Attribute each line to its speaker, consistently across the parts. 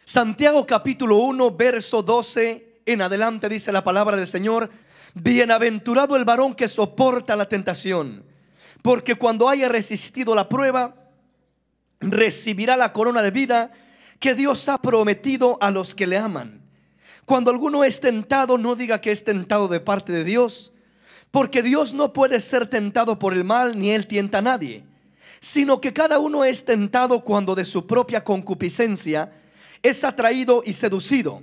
Speaker 1: Santiago capítulo 1 verso 12 en adelante dice la palabra del Señor: bienaventurado el varón que soporta la tentación, porque cuando haya resistido la prueba, recibirá la corona de vida que Dios ha prometido a los que le aman. Cuando alguno es tentado, no diga que es tentado de parte de Dios, porque Dios no puede ser tentado por el mal, ni Él tienta a nadie, sino que cada uno es tentado cuando de su propia concupiscencia es atraído y seducido.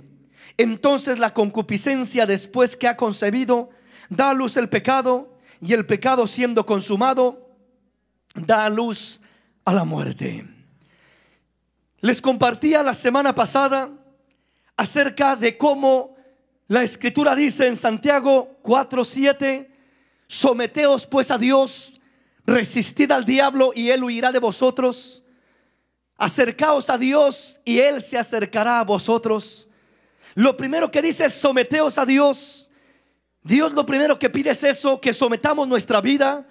Speaker 1: Entonces la concupiscencia, después que ha concebido, da a luz el pecado, y el pecado, siendo consumado, da a luz a la muerte. Les compartía la semana pasada acerca de cómo la Escritura dice en Santiago 4:7: someteos pues a Dios, resistid al diablo y él huirá de vosotros. Acercaos a Dios y Él se acercará a vosotros. Lo primero que dice es someteos a Dios. Dios lo primero que pide es eso, que sometamos nuestra vida,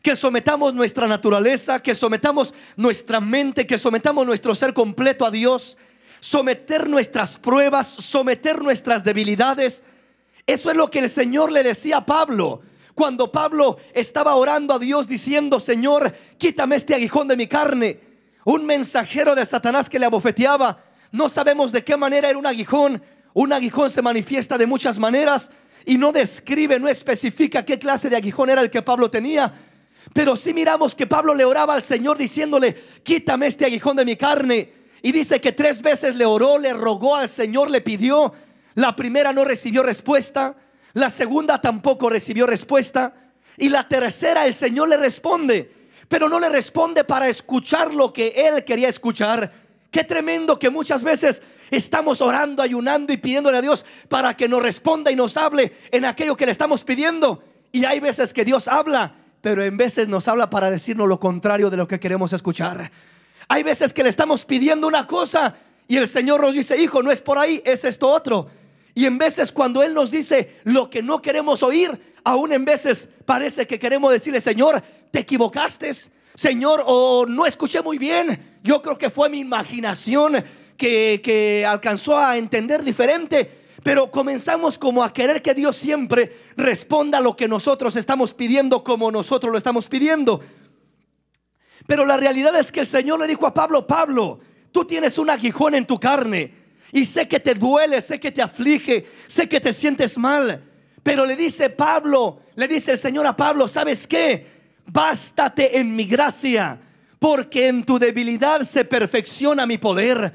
Speaker 1: que sometamos nuestra naturaleza, que sometamos nuestra mente, que sometamos nuestro ser completo a Dios. Someter nuestras pruebas, someter nuestras debilidades. Eso es lo que el Señor le decía a Pablo cuando Pablo estaba orando a Dios diciendo: Señor, quítame este aguijón de mi carne. Un mensajero de Satanás que le abofeteaba. No sabemos de qué manera era un aguijón. Un aguijón se manifiesta de muchas maneras y no describe, no especifica qué clase de aguijón era el que Pablo tenía. Pero sí miramos que Pablo le oraba al Señor diciéndole: quítame este aguijón de mi carne. Y dice que 3 veces le oró, le rogó al Señor, le pidió. La primera no recibió respuesta, la segunda tampoco recibió respuesta, y la tercera el Señor le responde. Pero no le responde para escuchar lo que él quería escuchar. Qué tremendo que muchas veces estamos orando, ayunando y pidiéndole a Dios para que nos responda y nos hable en aquello que le estamos pidiendo. Y hay veces que Dios habla, pero en veces nos habla para decirnos lo contrario de lo que queremos escuchar. Hay veces que le estamos pidiendo una cosa y el Señor nos dice: hijo, no es por ahí, es esto otro. Y en veces cuando Él nos dice lo que no queremos oír, aún en veces parece que queremos decirle: Señor, te equivocaste, Señor, o no escuché muy bien. Yo creo que fue mi imaginación que alcanzó a entender diferente. Pero comenzamos como a querer que Dios siempre responda a lo que nosotros estamos pidiendo como nosotros lo estamos pidiendo. Pero la realidad es que el Señor le dijo a Pablo: Pablo, tú tienes un aguijón en tu carne y sé que te duele, sé que te aflige, sé que te sientes mal. Pero le dice Pablo, le dice el Señor a Pablo: ¿sabes qué? Bástate en mi gracia, porque en tu debilidad se perfecciona mi poder.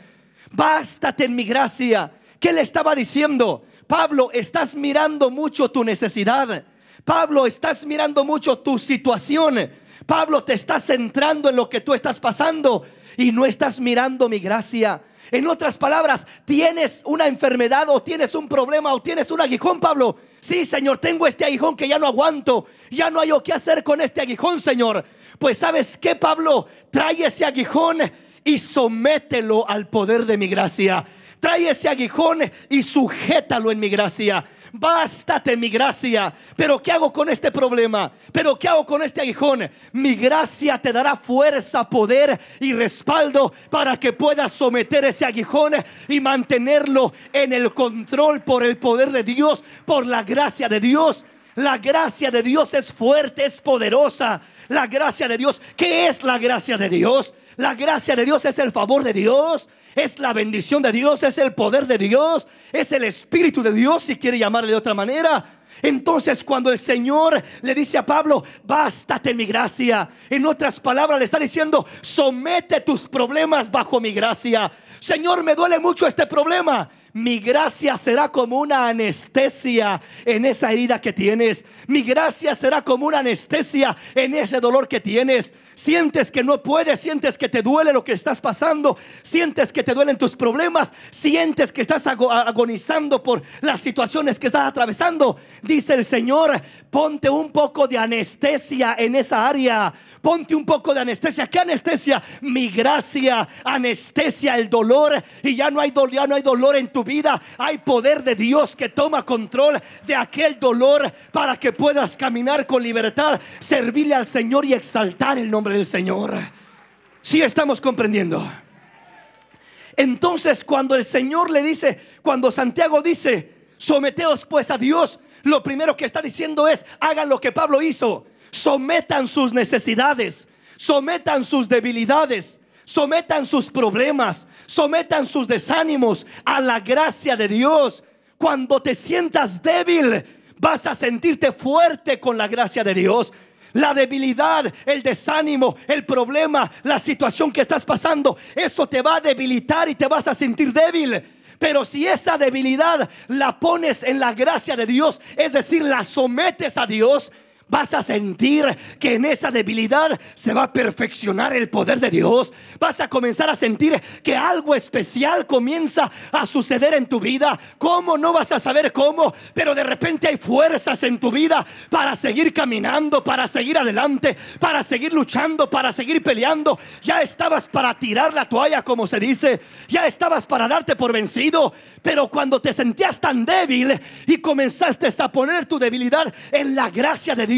Speaker 1: Bástate en mi gracia. ¿Qué le estaba diciendo? Pablo, estás mirando mucho tu necesidad. Pablo, estás mirando mucho tu situación. Pablo, te estás centrando en lo que tú estás pasando y no estás mirando mi gracia. En otras palabras, tienes una enfermedad o tienes un problema o tienes un aguijón, Pablo. Sí, Señor, tengo este aguijón que ya no aguanto. Ya no hay qué hacer con este aguijón, Señor. Pues ¿sabes qué, Pablo? Trae ese aguijón y somételo al poder de mi gracia. Trae ese aguijón y sujétalo en mi gracia. Bástate mi gracia. Pero ¿qué hago con este problema? ¿Pero qué hago con este aguijón? Mi gracia te dará fuerza, poder y respaldo para que puedas someter ese aguijón y mantenerlo en el control por el poder de Dios, por la gracia de Dios. La gracia de Dios es fuerte, es poderosa. La gracia de Dios, ¿qué es la gracia de Dios? La gracia de Dios es el favor de Dios, es la bendición de Dios, es el poder de Dios, es el Espíritu de Dios, si quiere llamarle de otra manera. Entonces cuando el Señor le dice a Pablo: bástate en mi gracia, en otras palabras le está diciendo: somete tus problemas bajo mi gracia. Señor, me duele mucho este problema. Mi gracia será como una anestesia en esa herida que tienes. Mi gracia será como una anestesia en ese dolor que tienes. Sientes que no puedes, sientes que te duele lo que estás pasando, sientes que te duelen tus problemas, sientes que estás agonizando por las situaciones que estás atravesando. Dice el Señor: ponte un poco de anestesia en esa área. Ponte un poco de anestesia. ¿Qué anestesia? Mi gracia anestesia el dolor. Y ya no hay dolor en tu vida. Hay poder de Dios que toma control de aquel dolor para que puedas caminar con libertad, servirle al Señor y exaltar el nombre del Señor. ¿Sí estamos comprendiendo? Entonces cuando el Señor le dice, cuando Santiago dice, someteos pues a Dios, lo primero que está diciendo es, hagan lo que Pablo hizo. Sometan sus necesidades, sometan sus debilidades, sometan sus problemas, sometan sus desánimos a la gracia de Dios. Cuando te sientas débil, vas a sentirte fuerte con la gracia de Dios. La debilidad, el desánimo, el problema, la situación que estás pasando, eso te va a debilitar y te vas a sentir débil. Pero si esa debilidad la pones en la gracia de Dios, es decir, la sometes a Dios, vas a sentir que en esa debilidad se va a perfeccionar el poder de Dios. Vas a comenzar a sentir que algo especial comienza a suceder en tu vida. ¿Cómo? No vas a saber cómo, pero de repente hay fuerzas en tu vida para seguir caminando, para seguir adelante, para seguir luchando, para seguir peleando. Ya estabas para tirar la toalla, como se dice. Ya estabas para darte por vencido. Pero cuando te sentías tan débil y comenzaste a poner tu debilidad en la gracia de Dios,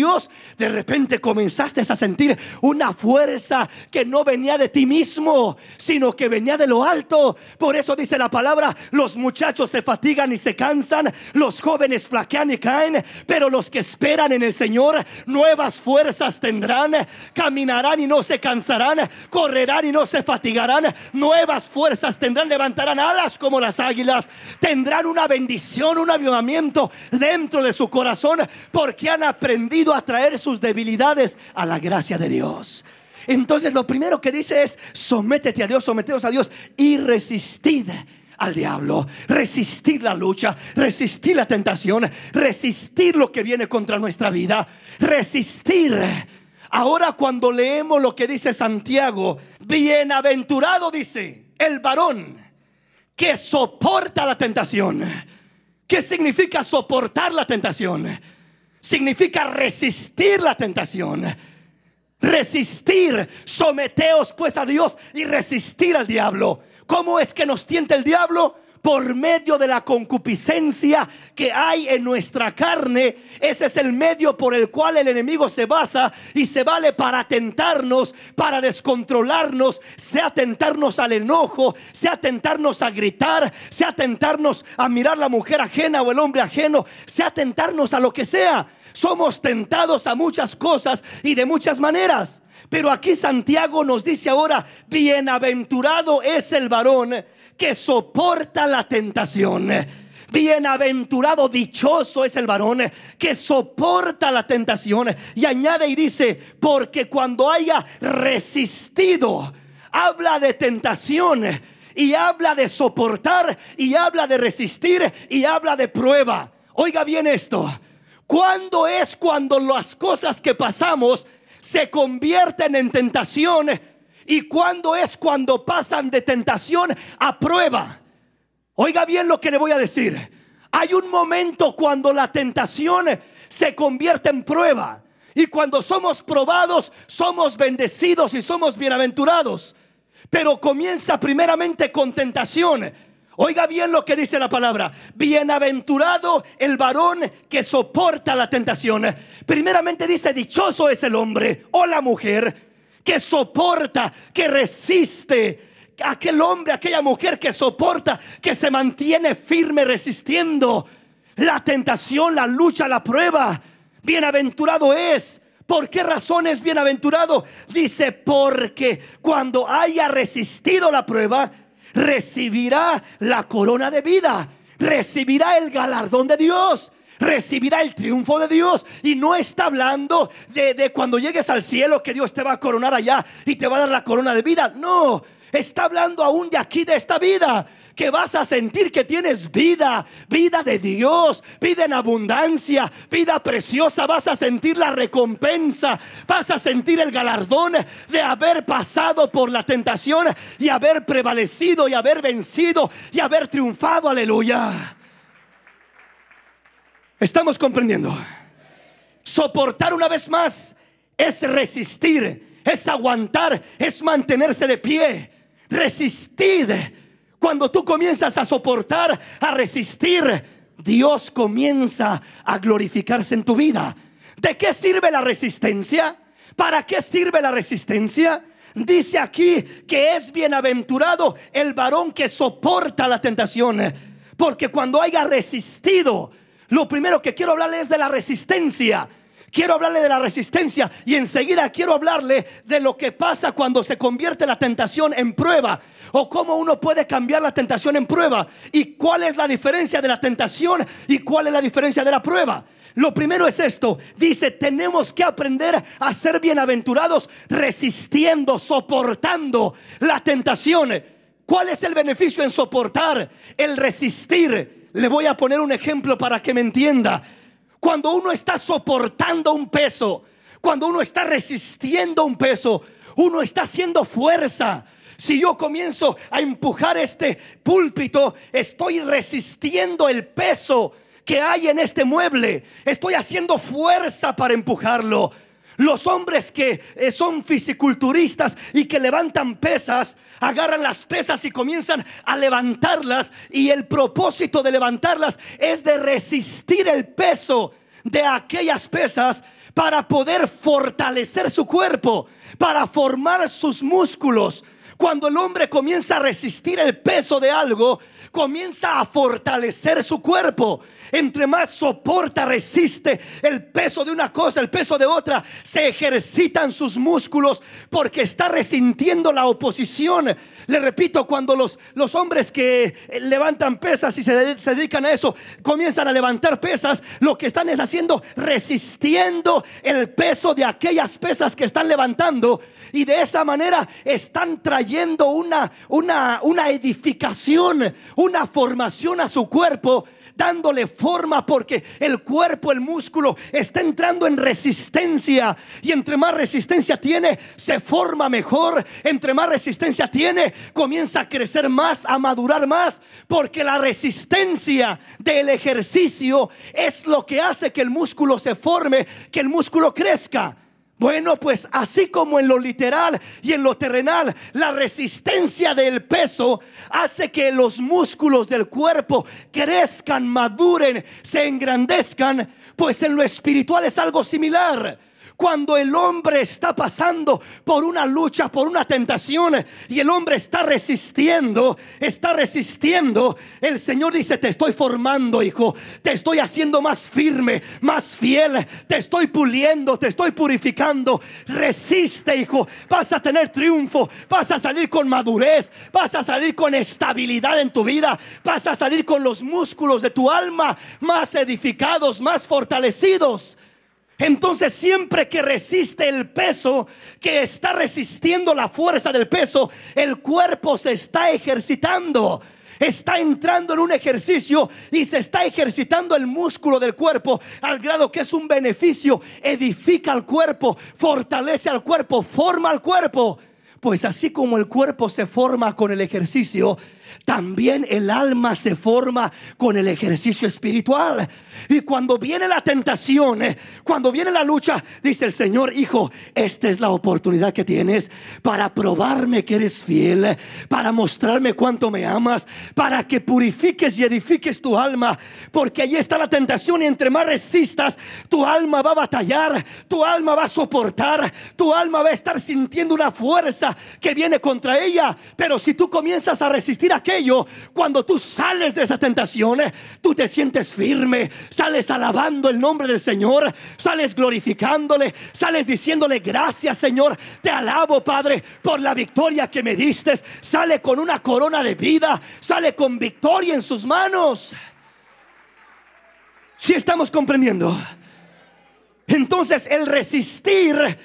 Speaker 1: de repente comenzaste a sentir una fuerza que no venía de ti mismo, sino que venía de lo alto. Por eso dice la palabra, los muchachos se fatigan y se cansan, los jóvenes flaquean y caen, pero los que esperan en el Señor nuevas fuerzas tendrán. Caminarán y no se cansarán, correrán y no se fatigarán, nuevas fuerzas tendrán, levantarán alas como las águilas, tendrán una bendición, un avivamiento dentro de su corazón, porque han aprendido a traer sus debilidades a la gracia de Dios. Entonces lo primero que dice es, sométete a Dios, someteos a Dios y resistid al diablo. Resistir la lucha, resistir la tentación, resistir lo que viene contra nuestra vida, resistir. Ahora cuando leemos lo que dice Santiago, bienaventurado, dice, el varón que soporta la tentación. ¿Qué significa soportar la tentación? Significa resistir la tentación. Resistir. Someteos pues a Dios y resistir al diablo. ¿Cómo es que nos tienta el diablo? Por medio de la concupiscencia que hay en nuestra carne. Ese es el medio por el cual el enemigo se basa y se vale para tentarnos, para descontrolarnos, sea tentarnos al enojo, sea tentarnos a gritar, sea tentarnos a mirar la mujer ajena o el hombre ajeno, sea tentarnos a lo que sea. Somos tentados a muchas cosas y de muchas maneras. Pero aquí Santiago nos dice ahora, bienaventurado es el varón que soporta la tentación. Bienaventurado, dichoso es el varón que soporta la tentación. Y añade y dice, porque cuando haya resistido, habla de tentación y habla de soportar y habla de resistir y habla de prueba. Oiga bien esto. ¿Cuándo es cuando las cosas que pasamos se convierten en tentación? ¿Y cuándo es cuando pasan de tentación a prueba? Oiga bien lo que le voy a decir. Hay un momento cuando la tentación se convierte en prueba. Y cuando somos probados, somos bendecidos y somos bienaventurados. Pero comienza primeramente con tentación. Oiga bien lo que dice la palabra. Bienaventurado el varón que soporta la tentación. Primeramente dice, dichoso es el hombre o la mujer que soporta, que resiste. Aquel hombre, aquella mujer que soporta, que se mantiene firme resistiendo la tentación, la lucha, la prueba. Bienaventurado es. ¿Por qué razón es bienaventurado? Dice, porque cuando haya resistido la prueba, recibirá la corona de vida, recibirá el galardón de Dios, recibirá el triunfo de Dios. Y no está hablando de cuando llegues al cielo, que Dios te va a coronar allá y te va a dar la corona de vida. No, está hablando aún de aquí, de esta vida, que vas a sentir que tienes vida, vida de Dios, vida en abundancia, vida preciosa. Vas a sentir la recompensa, vas a sentir el galardón de haber pasado por la tentación y haber prevalecido y haber vencido y haber triunfado. Aleluya. ¿Estamos comprendiendo? Soportar, una vez más, es resistir, es aguantar, es mantenerse de pie. Resistir. Cuando tú comienzas a soportar, a resistir, Dios comienza a glorificarse en tu vida. ¿De qué sirve la resistencia? ¿Para qué sirve la resistencia? Dice aquí que es bienaventurado el varón que soporta la tentación, porque cuando haya resistido, lo primero que quiero hablarle es de la resistencia. Quiero hablarle de la resistencia y enseguida quiero hablarle de lo que pasa cuando se convierte la tentación en prueba, o cómo uno puede cambiar la tentación en prueba, y cuál es la diferencia de la tentación y cuál es la diferencia de la prueba. Lo primero es esto: dice, tenemos que aprender a ser bienaventurados resistiendo, soportando la tentación. ¿Cuál es el beneficio en soportar? El resistir. Le voy a poner un ejemplo para que me entienda. Cuando uno está soportando un peso, cuando uno está resistiendo un peso, uno está haciendo fuerza. Si yo comienzo a empujar este púlpito, estoy resistiendo el peso que hay en este mueble. Estoy haciendo fuerza para empujarlo. Los hombres que son fisiculturistas y que levantan pesas, agarran las pesas y comienzan a levantarlas, y el propósito de levantarlas es de resistir el peso de aquellas pesas para poder fortalecer su cuerpo, para formar sus músculos. Cuando el hombre comienza a resistir el peso de algo, comienza a fortalecer su cuerpo. Entre más soporta, resiste el peso de una cosa, el peso de otra, se ejercitan sus músculos porque está resintiendo la oposición. Le repito, cuando los hombres que levantan pesas y se dedican a eso, comienzan a levantar pesas, lo que están es haciendo, resistiendo el peso de aquellas pesas que están levantando, y de esa manera están trayendo una edificación, una formación a su cuerpo, dándole forma, porque el cuerpo, el músculo está entrando en resistencia, y entre más resistencia tiene, se forma mejor. Entre más resistencia tiene, comienza a crecer más, a madurar más, porque la resistencia del ejercicio es lo que hace que el músculo se forme, que el músculo crezca. Bueno, pues así como en lo literal y en lo terrenal, la resistencia del peso hace que los músculos del cuerpo crezcan, maduren, se engrandezcan. Pues en lo espiritual es algo similar. Cuando el hombre está pasando por una lucha, por una tentación, y el hombre está resistiendo, el Señor dice: te estoy formando, hijo, te estoy haciendo más firme, más fiel, te estoy puliendo, te estoy purificando. Resiste, hijo, vas a tener triunfo, vas a salir con madurez, vas a salir con estabilidad en tu vida, vas a salir con los músculos de tu alma más edificados, más fortalecidos. Entonces, siempre que resiste el peso, que está resistiendo la fuerza del peso, el cuerpo se está ejercitando. Está entrando en un ejercicio y se está ejercitando el músculo del cuerpo, al grado que es un beneficio. Edifica al cuerpo, fortalece al cuerpo, forma al cuerpo. Pues así como el cuerpo se forma con el ejercicio, también el alma se forma con el ejercicio espiritual. Y cuando viene la tentación, cuando viene la lucha, dice el Señor: hijo, esta es la oportunidad que tienes para probarme que eres fiel, para mostrarme cuánto me amas, para que purifiques y edifiques tu alma. Porque allí está la tentación, y entre más resistas, tu alma va a batallar, tu alma va a soportar, tu alma va a estar sintiendo una fuerza que viene contra ella. Pero si tú comienzas a resistir aquello, cuando tú sales de esa tentación, tú te sientes firme, sales alabando el nombre del Señor, sales glorificándole, sales diciéndole: gracias, Señor, te alabo, Padre, por la victoria que me diste. Sale con una corona de vida, sale con victoria en sus manos. ¿Sí estamos comprendiendo? Entonces, el resistir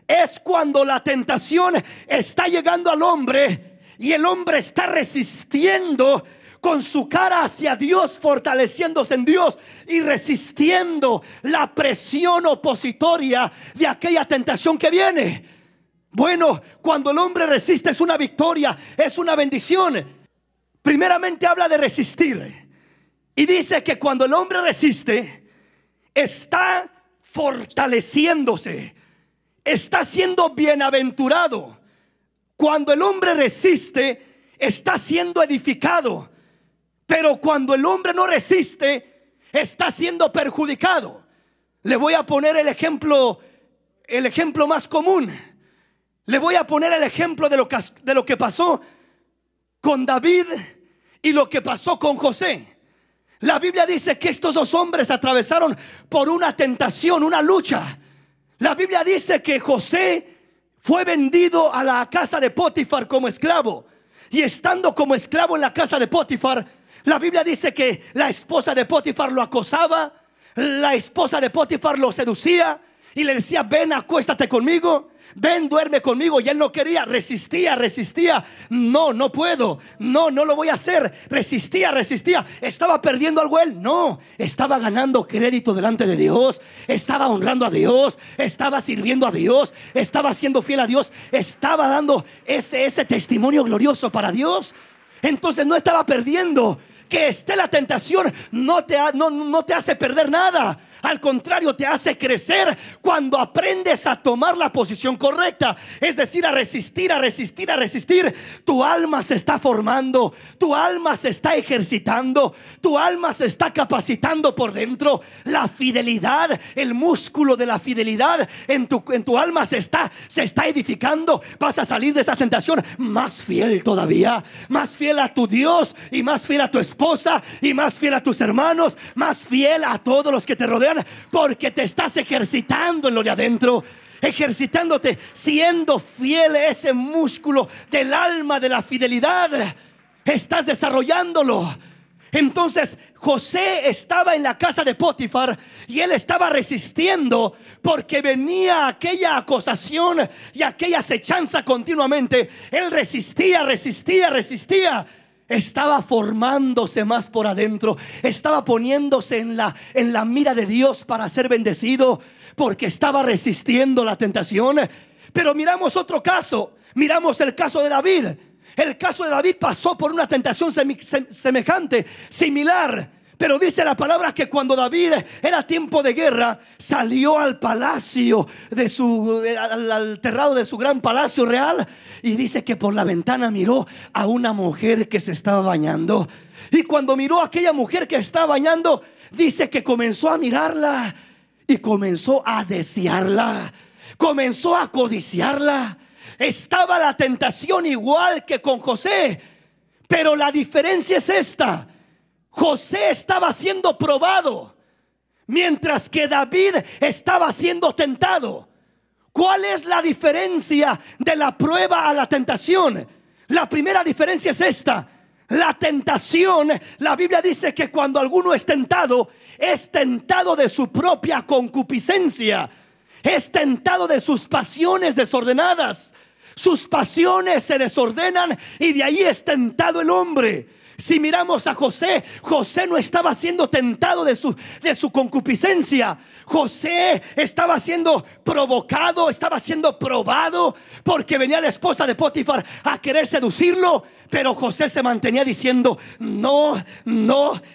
Speaker 1: es cuando la tentación está llegando al hombre y el hombre está resistiendo con su cara hacia Dios, fortaleciéndose en Dios y resistiendo la presión opositoria de aquella tentación que viene. Bueno, cuando el hombre resiste es una victoria, es una bendición. Primeramente habla de resistir y dice que cuando el hombre resiste, está fortaleciéndose, está siendo bienaventurado. Cuando el hombre resiste, está siendo edificado. Pero cuando el hombre no resiste, está siendo perjudicado. Le voy a poner el ejemplo más común. Le voy a poner el ejemplo de lo que pasó con David y lo que pasó con José. La Biblia dice que estos dos hombres atravesaron por una tentación, una lucha. La Biblia dice que José fue vendido a la casa de Potifar como esclavo. Y estando como esclavo en la casa de Potifar, la Biblia dice que la esposa de Potifar lo acosaba. La esposa de Potifar lo seducía y le decía: ven, acuéstate conmigo, ven, duerme conmigo. Y él no quería, resistía. No, no puedo, no lo voy a hacer. Resistía. ¿Estaba perdiendo algo él? No, estaba ganando crédito delante de Dios. Estaba honrando a Dios, estaba sirviendo a Dios, estaba siendo fiel a Dios, estaba dando ese testimonio glorioso para Dios. Entonces no estaba perdiendo. Que esté la tentación no te hace perder nada. Al contrario, te hace crecer cuando aprendes a tomar la posición correcta. Es decir, a resistir. Tu alma se está formando, tu alma se está ejercitando, tu alma se está capacitando por dentro. La fidelidad, el músculo de la fidelidad en tu alma se está edificando. Vas a salir de esa tentación más fiel todavía, más fiel a tu Dios y más fiel a tu esposa y más fiel a tus hermanos, más fiel a todos los que te rodean. Porque te estás ejercitando en lo de adentro, ejercitándote, siendo fiel a ese músculo del alma de la fidelidad. Estás desarrollándolo. Entonces José estaba en la casa de Potifar y él estaba resistiendo porque venía aquella acusación y aquella acechanza continuamente. Él resistía. Estaba formándose más por adentro. Estaba poniéndose en la mira de Dios para ser bendecido, porque estaba resistiendo la tentación. Pero miramos otro caso. Miramos el caso de David. El caso de David pasó por una tentación semejante, similar. Pero dice la palabra que cuando David era tiempo de guerra, salió al palacio al terrado de su gran palacio real. Y dice que por la ventana miró a una mujer que se estaba bañando. Y cuando miró a aquella mujer que estaba bañando, dice que comenzó a mirarla y comenzó a desearla, comenzó a codiciarla. Estaba la tentación igual que con José, pero la diferencia es esta: José estaba siendo probado, mientras que David estaba siendo tentado. ¿Cuál es la diferencia de la prueba a la tentación? La primera diferencia es esta: la tentación, la Biblia dice que cuando alguno es tentado de su propia concupiscencia, es tentado de sus pasiones desordenadas. Sus pasiones se desordenan y de ahí es tentado el hombre. Si miramos a José, José no estaba siendo tentado de su concupiscencia. José estaba siendo provocado, estaba siendo probado, porque venía la esposa de Potifar a querer seducirlo. Pero José se mantenía diciendo no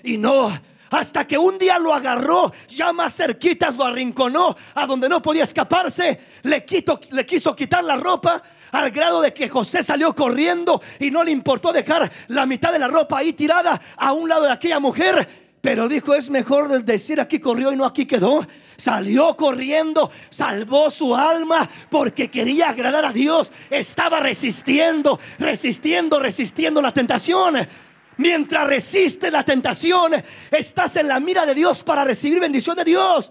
Speaker 1: y no. Hasta que un día lo agarró, ya más cerquitas, lo arrinconó a donde no podía escaparse. Le quiso quitar la ropa, al grado de que José salió corriendo y no le importó dejar la mitad de la ropa ahí tirada a un lado de aquella mujer. Pero dijo: es mejor decir aquí corrió y no aquí quedó. Salió corriendo, salvó su alma porque quería agradar a Dios. Estaba resistiendo la tentación. Mientras resiste la tentación, estás en la mira de Dios para recibir bendición de Dios.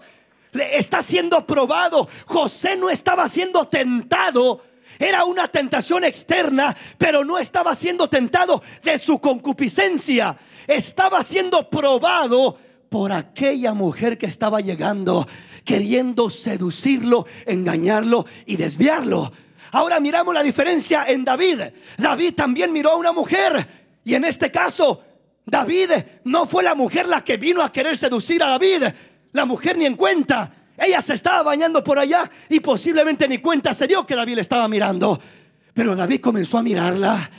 Speaker 1: Está siendo probado. José no estaba siendo tentado. Era una tentación externa, pero no estaba siendo tentado de su concupiscencia. Estaba siendo probado por aquella mujer que estaba llegando, queriendo seducirlo, engañarlo y desviarlo. Ahora miramos la diferencia en David. David también miró a una mujer, y en este caso David no fue la mujer la que vino a querer seducir a David. La mujer ni en cuenta. Ella se estaba bañando por allá y posiblemente ni cuenta se dio que David le estaba mirando. Pero David comenzó a mirarla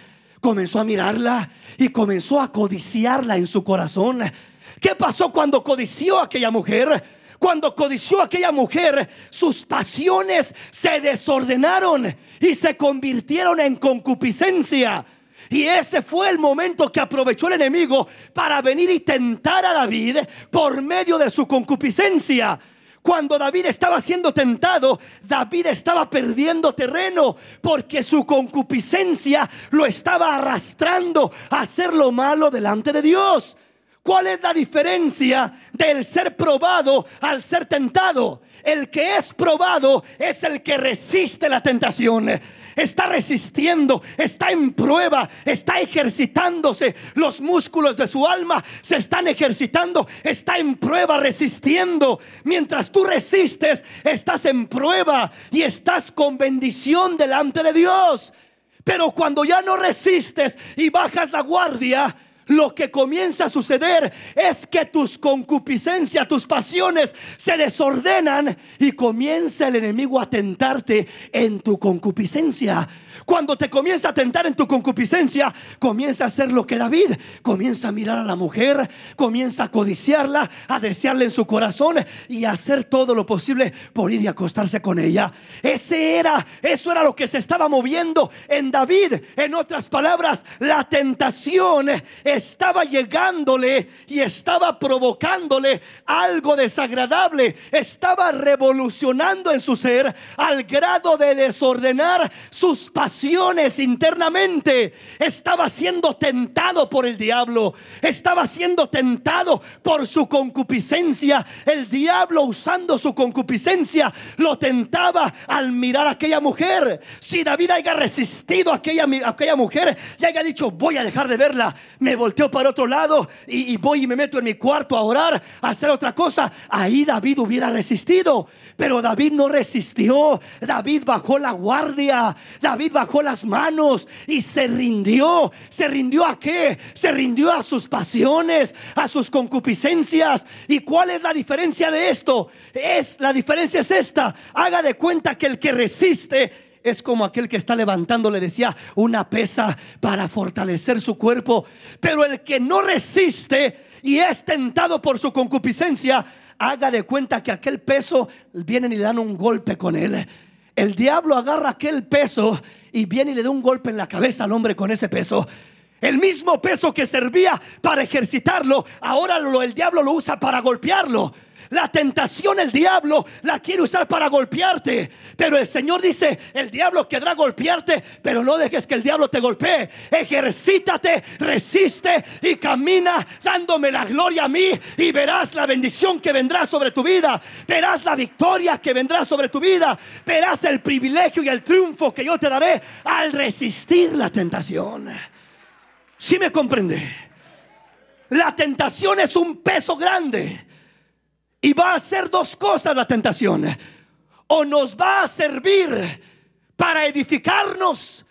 Speaker 1: y comenzó a codiciarla en su corazón. ¿Qué pasó cuando codició a aquella mujer? Cuando codició a aquella mujer, sus pasiones se desordenaron y se convirtieron en concupiscencia. Y ese fue el momento que aprovechó el enemigo para venir y tentar a David por medio de su concupiscencia. Cuando David estaba siendo tentado, David estaba perdiendo terreno, porque su concupiscencia lo estaba arrastrando a hacer lo malo delante de Dios. ¿Cuál es la diferencia del ser probado al ser tentado? El que es probado es el que resiste la tentación. Está resistiendo, está en prueba, está ejercitándose. Los músculos de su alma se están ejercitando, está en prueba, resistiendo. Mientras tú resistes, estás en prueba y estás con bendición delante de Dios. Pero cuando ya no resistes y bajas la guardia, lo que comienza a suceder es que tus concupiscencias, tus pasiones se desordenan y comienza el enemigo a tentarte en tu concupiscencia. Cuando te comienza a tentar en tu concupiscencia, comienza a hacer lo que David. Comienza a mirar a la mujer, comienza a codiciarla, a desearle en su corazón y a hacer todo lo posible por ir y acostarse con ella. Eso era lo que se estaba moviendo en David. En otras palabras, la tentación estaba llegándole y estaba provocándole algo desagradable. Estaba revolucionando en su ser al grado de desordenar sus pasiones internamente. Estaba siendo tentado por el diablo, estaba siendo tentado por su concupiscencia. El diablo, usando su concupiscencia, lo tentaba al mirar a aquella mujer. Si David haya resistido a aquella mujer y haya dicho: voy a dejar de verla, me volteo para otro lado y voy y me meto en mi cuarto a orar, a hacer otra cosa, ahí David hubiera resistido. Pero David no resistió. David bajó la guardia, David bajó las manos y se rindió. ¿Se rindió a qué? Se rindió a sus pasiones, a sus concupiscencias. ¿Y cuál es la diferencia de esto? La diferencia es esta: haga de cuenta que el que resiste es como aquel que está levantando, le decía, una pesa para fortalecer su cuerpo. Pero el que no resiste y es tentado por su concupiscencia, haga de cuenta que aquel peso, vienen y le dan un golpe con él. El diablo agarra aquel peso y viene y le da un golpe en la cabeza al hombre con ese peso. El mismo peso que servía para ejercitarlo, ahora el diablo lo usa para golpearlo. La tentación, el diablo la quiere usar para golpearte, pero el Señor dice: el diablo querrá golpearte, pero no dejes que el diablo te golpee. Ejercítate, resiste y camina dándome la gloria a mí, y verás la bendición que vendrá sobre tu vida. Verás la victoria que vendrá sobre tu vida. Verás el privilegio y el triunfo que yo te daré al resistir la tentación. ¿Sí me comprende? La tentación es un peso grande. Y va a hacer dos cosas la tentación: o nos va a servir para edificarnos,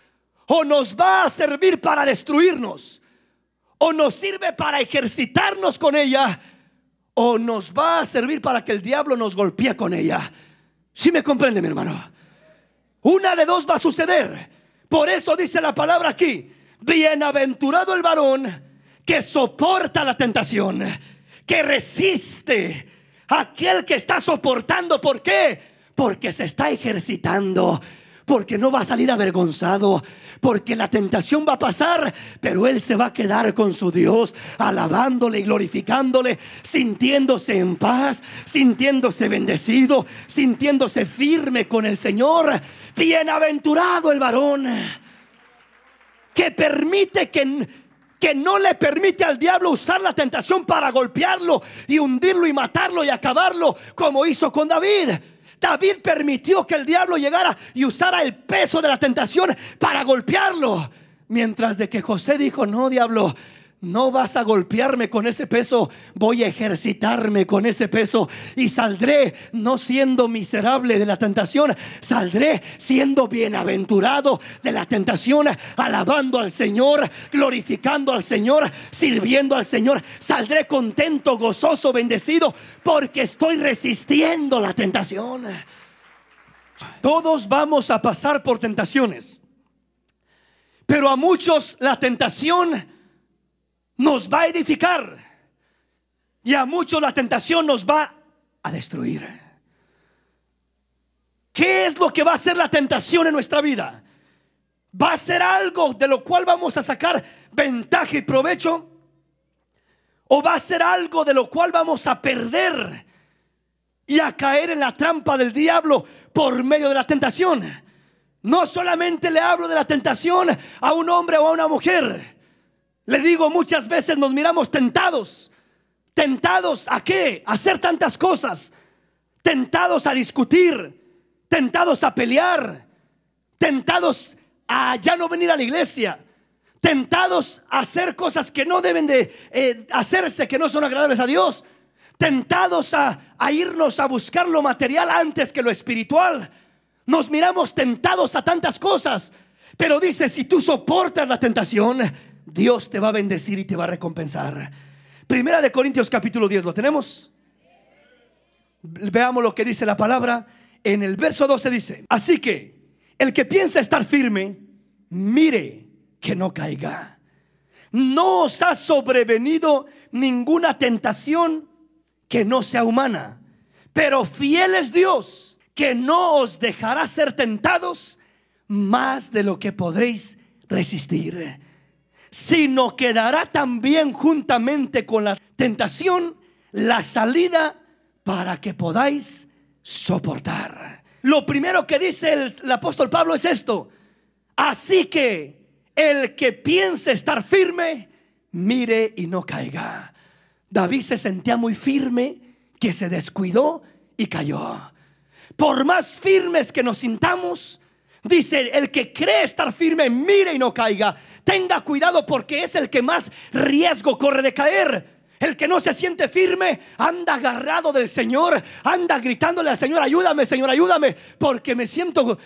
Speaker 1: o nos va a servir para destruirnos. O nos sirve para ejercitarnos con ella, o nos va a servir para que el diablo nos golpee con ella. ¿Sí me comprende, mi hermano? Una de dos va a suceder. Por eso dice la palabra aquí: bienaventurado el varón que soporta la tentación, que resiste. Aquel que está soportando. ¿Por qué? Porque se está ejercitando, porque no va a salir avergonzado, porque la tentación va a pasar, pero él se va a quedar con su Dios, alabándole y glorificándole, sintiéndose en paz, sintiéndose bendecido, sintiéndose firme con el Señor. Bienaventurado el varón que permite que no le permite al diablo usar la tentación para golpearlo y hundirlo y matarlo y acabarlo, como hizo con David. David permitió que el diablo llegara y usara el peso de la tentación para golpearlo, mientras de que José dijo: no, diablo, no vas a golpearme con ese peso, voy a ejercitarme con ese peso y saldré no siendo miserable de la tentación, saldré siendo bienaventurado de la tentación, alabando al Señor, glorificando al Señor, sirviendo al Señor. Saldré contento, gozoso, bendecido, porque estoy resistiendo la tentación. Todos vamos a pasar por tentaciones, pero a muchos la tentación nos va a edificar y a muchos la tentación nos va a destruir. ¿Qué es lo que va a hacer la tentación en nuestra vida? ¿Va a ser algo de lo cual vamos a sacar ventaja y provecho? ¿O va a ser algo de lo cual vamos a perder y a caer en la trampa del diablo por medio de la tentación. No solamente le hablo de la tentación a un hombre o a una mujer. Le digo, muchas veces nos miramos tentados. ¿Tentados a qué? A hacer tantas cosas. Tentados a discutir, tentados a pelear, tentados a ya no venir a la iglesia, tentados a hacer cosas que no deben de hacerse, que no son agradables a Dios, tentados a irnos a buscar lo material antes que lo espiritual. Nos miramos tentados a tantas cosas, pero dice, si tú soportas la tentación, Dios te va a bendecir y te va a recompensar. Primera de Corintios capítulo 10, ¿lo tenemos? Veamos lo que dice la palabra. En el verso 12 dice: así que el que piensa estar firme, mire que no caiga. No os ha sobrevenido ninguna tentación que no sea humana, pero fiel es Dios, que no os dejará ser tentados más de lo que podréis resistir, sino que dará también juntamente con la tentación la salida para que podáis soportar. Lo primero que dice el apóstol Pablo es esto: así que el que piense estar firme, mire y no caiga. David se sentía muy firme, que se descuidó y cayó. Por más firmes que nos sintamos, dice, el que cree estar firme, mire y no caiga. Tenga cuidado, porque es el que más riesgo corre de caer. El que no se siente firme anda agarrado del Señor, anda gritándole al Señor: ayúdame, Señor, ayúdame, porque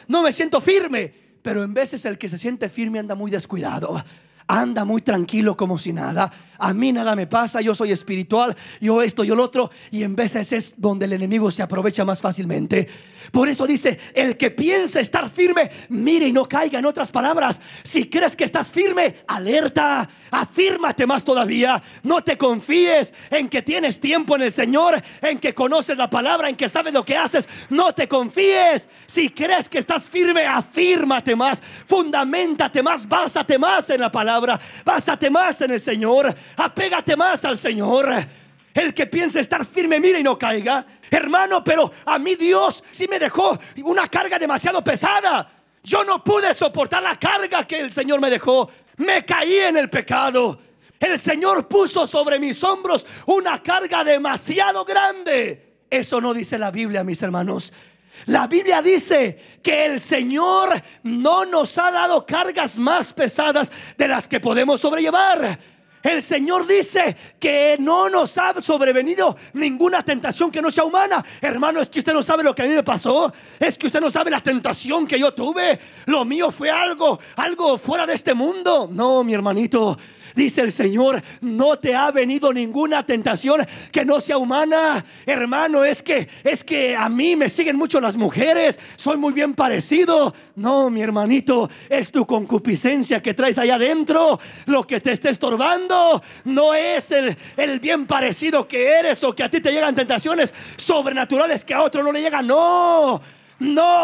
Speaker 1: no me siento firme. Pero en veces el que se siente firme anda muy descuidado, anda muy tranquilo como si nada. A mí nada me pasa, yo soy espiritual, yo esto, yo lo otro. Y en veces es donde el enemigo se aprovecha más fácilmente. Por eso dice, el que piensa estar firme, mire y no caiga. En otras palabras, si crees que estás firme, alerta, afírmate más todavía. No te confíes en que tienes tiempo en el Señor, en que conoces la palabra, en que sabes lo que haces. No te confíes. Si crees que estás firme, afírmate más, fundamentate más, básate más en la palabra, básate más en el Señor, apégate más al Señor. El que piensa estar firme, mire y no caiga. Hermano, pero a mí Dios sí me dejó una carga demasiado pesada. Yo no pude soportar la carga que el Señor me dejó. Me caí en el pecado. El Señor puso sobre mis hombros una carga demasiado grande. Eso no dice la Biblia, mis hermanos. La Biblia dice que el Señor no nos ha dado cargas más pesadas de las que podemos sobrellevar. El Señor dice que no nos ha sobrevenido ninguna tentación que no sea humana. Hermano, es que usted no sabe lo que a mí me pasó. Es que usted no sabe la tentación que yo tuve. Lo mío fue algo fuera de este mundo. No, mi hermanito. Dice el Señor, no te ha venido ninguna tentación que no sea humana. Hermano, es que a mí me siguen mucho las mujeres. Soy muy bien parecido. No, mi hermanito, es tu concupiscencia que traes allá adentro lo que te está estorbando. No es el bien parecido que eres, o que a ti te llegan tentaciones sobrenaturales que a otro no le llegan. No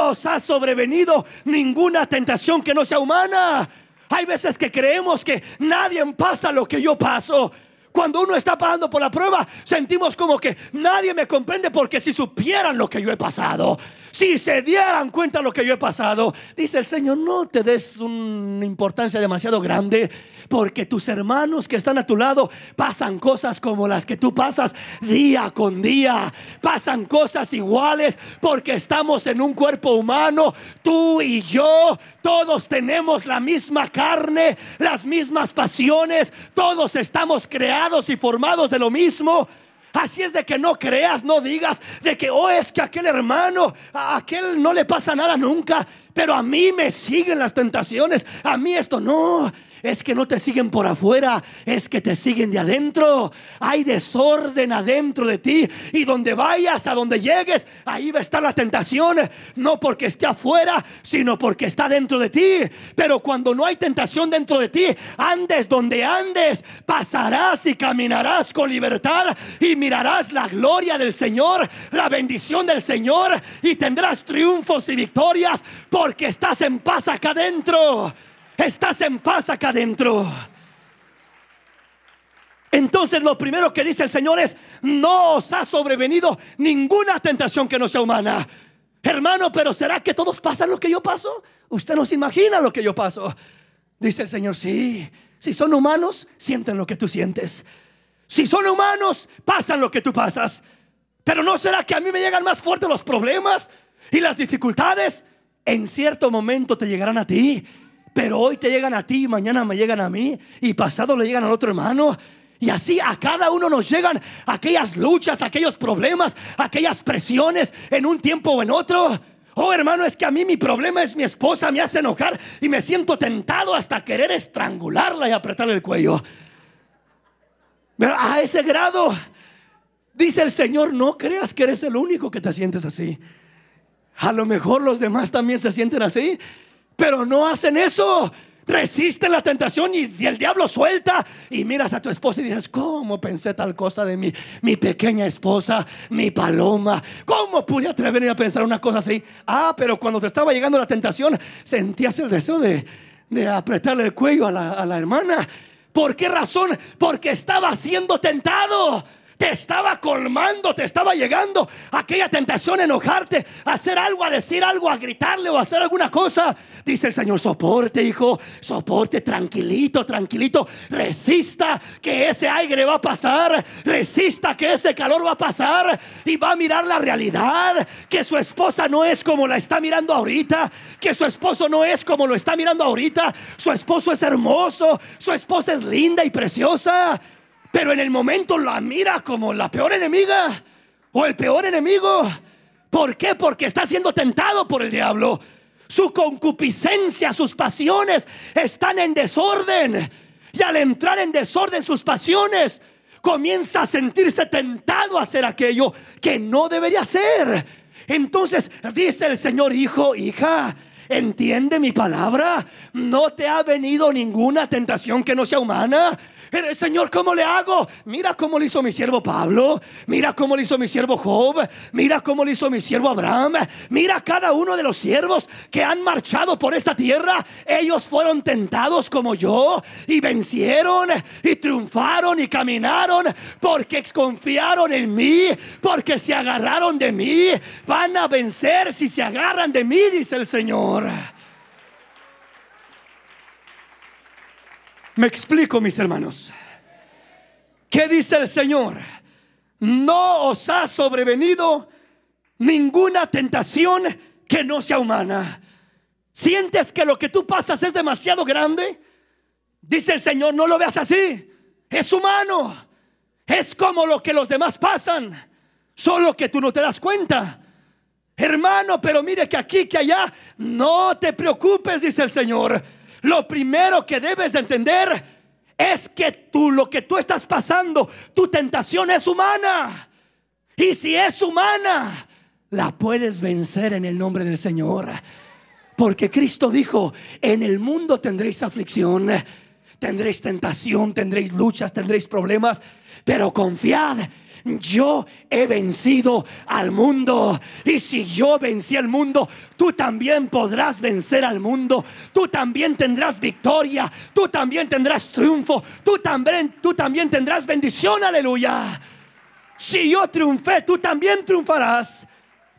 Speaker 1: os ha sobrevenido ninguna tentación que no sea humana. Hay veces que creemos que nadie pasa lo que yo paso. Cuando uno está pasando por la prueba, sentimos como que nadie me comprende, porque si supieran lo que yo he pasado, si se dieran cuenta de lo que yo he pasado, dice el Señor, no te des una importancia demasiado grande, porque tus hermanos que están a tu lado pasan cosas como las que tú pasas día con día. Pasan cosas iguales, porque estamos en un cuerpo humano. Tú y yo, todos tenemos la misma carne, las mismas pasiones. Todos estamos creados y formados de lo mismo. Así es de que no creas, no digas de que es que aquel hermano, a aquel no le pasa nada nunca, pero a mí me siguen las tentaciones, a mí esto no. Es que no te siguen por afuera, es que te siguen de adentro. Hay desorden adentro de ti, y donde vayas, a donde llegues, ahí va a estar la tentación. No porque esté afuera, sino porque está dentro de ti. Pero cuando no hay tentación dentro de ti, andes donde andes, pasarás y caminarás con libertad, y mirarás la gloria del Señor, la bendición del Señor, y tendrás triunfos y victorias, porque estás en paz acá adentro. Estás en paz acá adentro. Entonces
Speaker 2: Entonces lo primero que dice el Señor es: no os ha sobrevenido ninguna tentación que no sea humana. Hermano, pero ¿será que todos pasan lo que yo paso? Usted no se imagina lo que yo paso. Dice el Señor: sí, si son humanos, sienten lo que tú sientes. Si son humanos, pasan lo que tú pasas. Pero ¿no será que a mí me llegan más fuertes los problemas y las dificultades? En cierto momento te llegarán a ti, pero hoy te llegan a ti y mañana me llegan a mí y pasado le llegan al otro hermano. Y así a cada uno nos llegan aquellas luchas, aquellos problemas, aquellas presiones en un tiempo o en otro. Oh, hermano, es que a mí mi problema es mi esposa, me hace enojar y me siento tentado hasta querer estrangularla y apretarle el cuello. Pero a ese grado, dice el Señor: no creas que eres el único que te sientes así. A lo mejor los demás también se sienten así, pero no hacen eso. Resisten la tentación y el diablo suelta. Y miras a tu esposa y dices: ¿cómo pensé tal cosa de mi pequeña esposa, mi paloma? ¿Cómo pude atreverme a pensar una cosa así? Pero cuando te estaba llegando la tentación, sentías el deseo de apretarle el cuello a la hermana. ¿Por qué razón? Porque estaba siendo tentado. Te estaba colmando, te estaba llegando aquella tentación, enojarte, hacer algo, a decir algo, a gritarle o a hacer alguna cosa. Dice el Señor: soporte, hijo, soporte, tranquilito, tranquilito. Resista que ese aire va a pasar. Resista que ese calor va a pasar. Y va a mirar la realidad, que su esposa no es como la está mirando ahorita, que su esposo no es como lo está mirando ahorita. Su esposo es hermoso, su esposa es linda y preciosa, pero en el momento la mira como la peor enemiga o el peor enemigo. ¿Por qué? Porque está siendo tentado por el diablo. Su concupiscencia, sus pasiones están en desorden. Y al entrar en desorden sus pasiones, comienza a sentirse tentado a hacer aquello que no debería hacer. Entonces dice el Señor: hijo, hija, entiende mi palabra. No te ha venido ninguna tentación que no sea humana. Señor, ¿cómo le hago? Mira cómo le hizo mi siervo Pablo. Mira cómo le hizo mi siervo Job. Mira cómo le hizo mi siervo Abraham. Mira cada uno de los siervos que han marchado por esta tierra. Ellos fueron tentados como yo y vencieron y triunfaron y caminaron porque confiaron en mí, porque se agarraron de mí. Van a vencer si se agarran de mí, dice el Señor. Me explico, mis hermanos. ¿Qué dice el Señor? No os ha sobrevenido ninguna tentación que no sea humana. ¿Sientes que lo que tú pasas es demasiado grande? Dice el Señor: no lo veas así. Es humano. Es como lo que los demás pasan, solo que tú no te das cuenta. Hermano, pero mire que aquí, que allá. No te preocupes, dice el Señor. Lo primero que debes de entender es que lo que tú estás pasando, tu tentación es humana. Y si es humana, la puedes vencer en el nombre del Señor. Porque Cristo dijo: en el mundo tendréis aflicción, tendréis tentación, tendréis luchas, tendréis problemas, pero confiad, yo he vencido al mundo. Y si yo vencí al mundo, tú también podrás vencer al mundo. Tú también tendrás victoria. Tú también tendrás triunfo. Tú también tendrás bendición. Aleluya. Si yo triunfé, tú también triunfarás.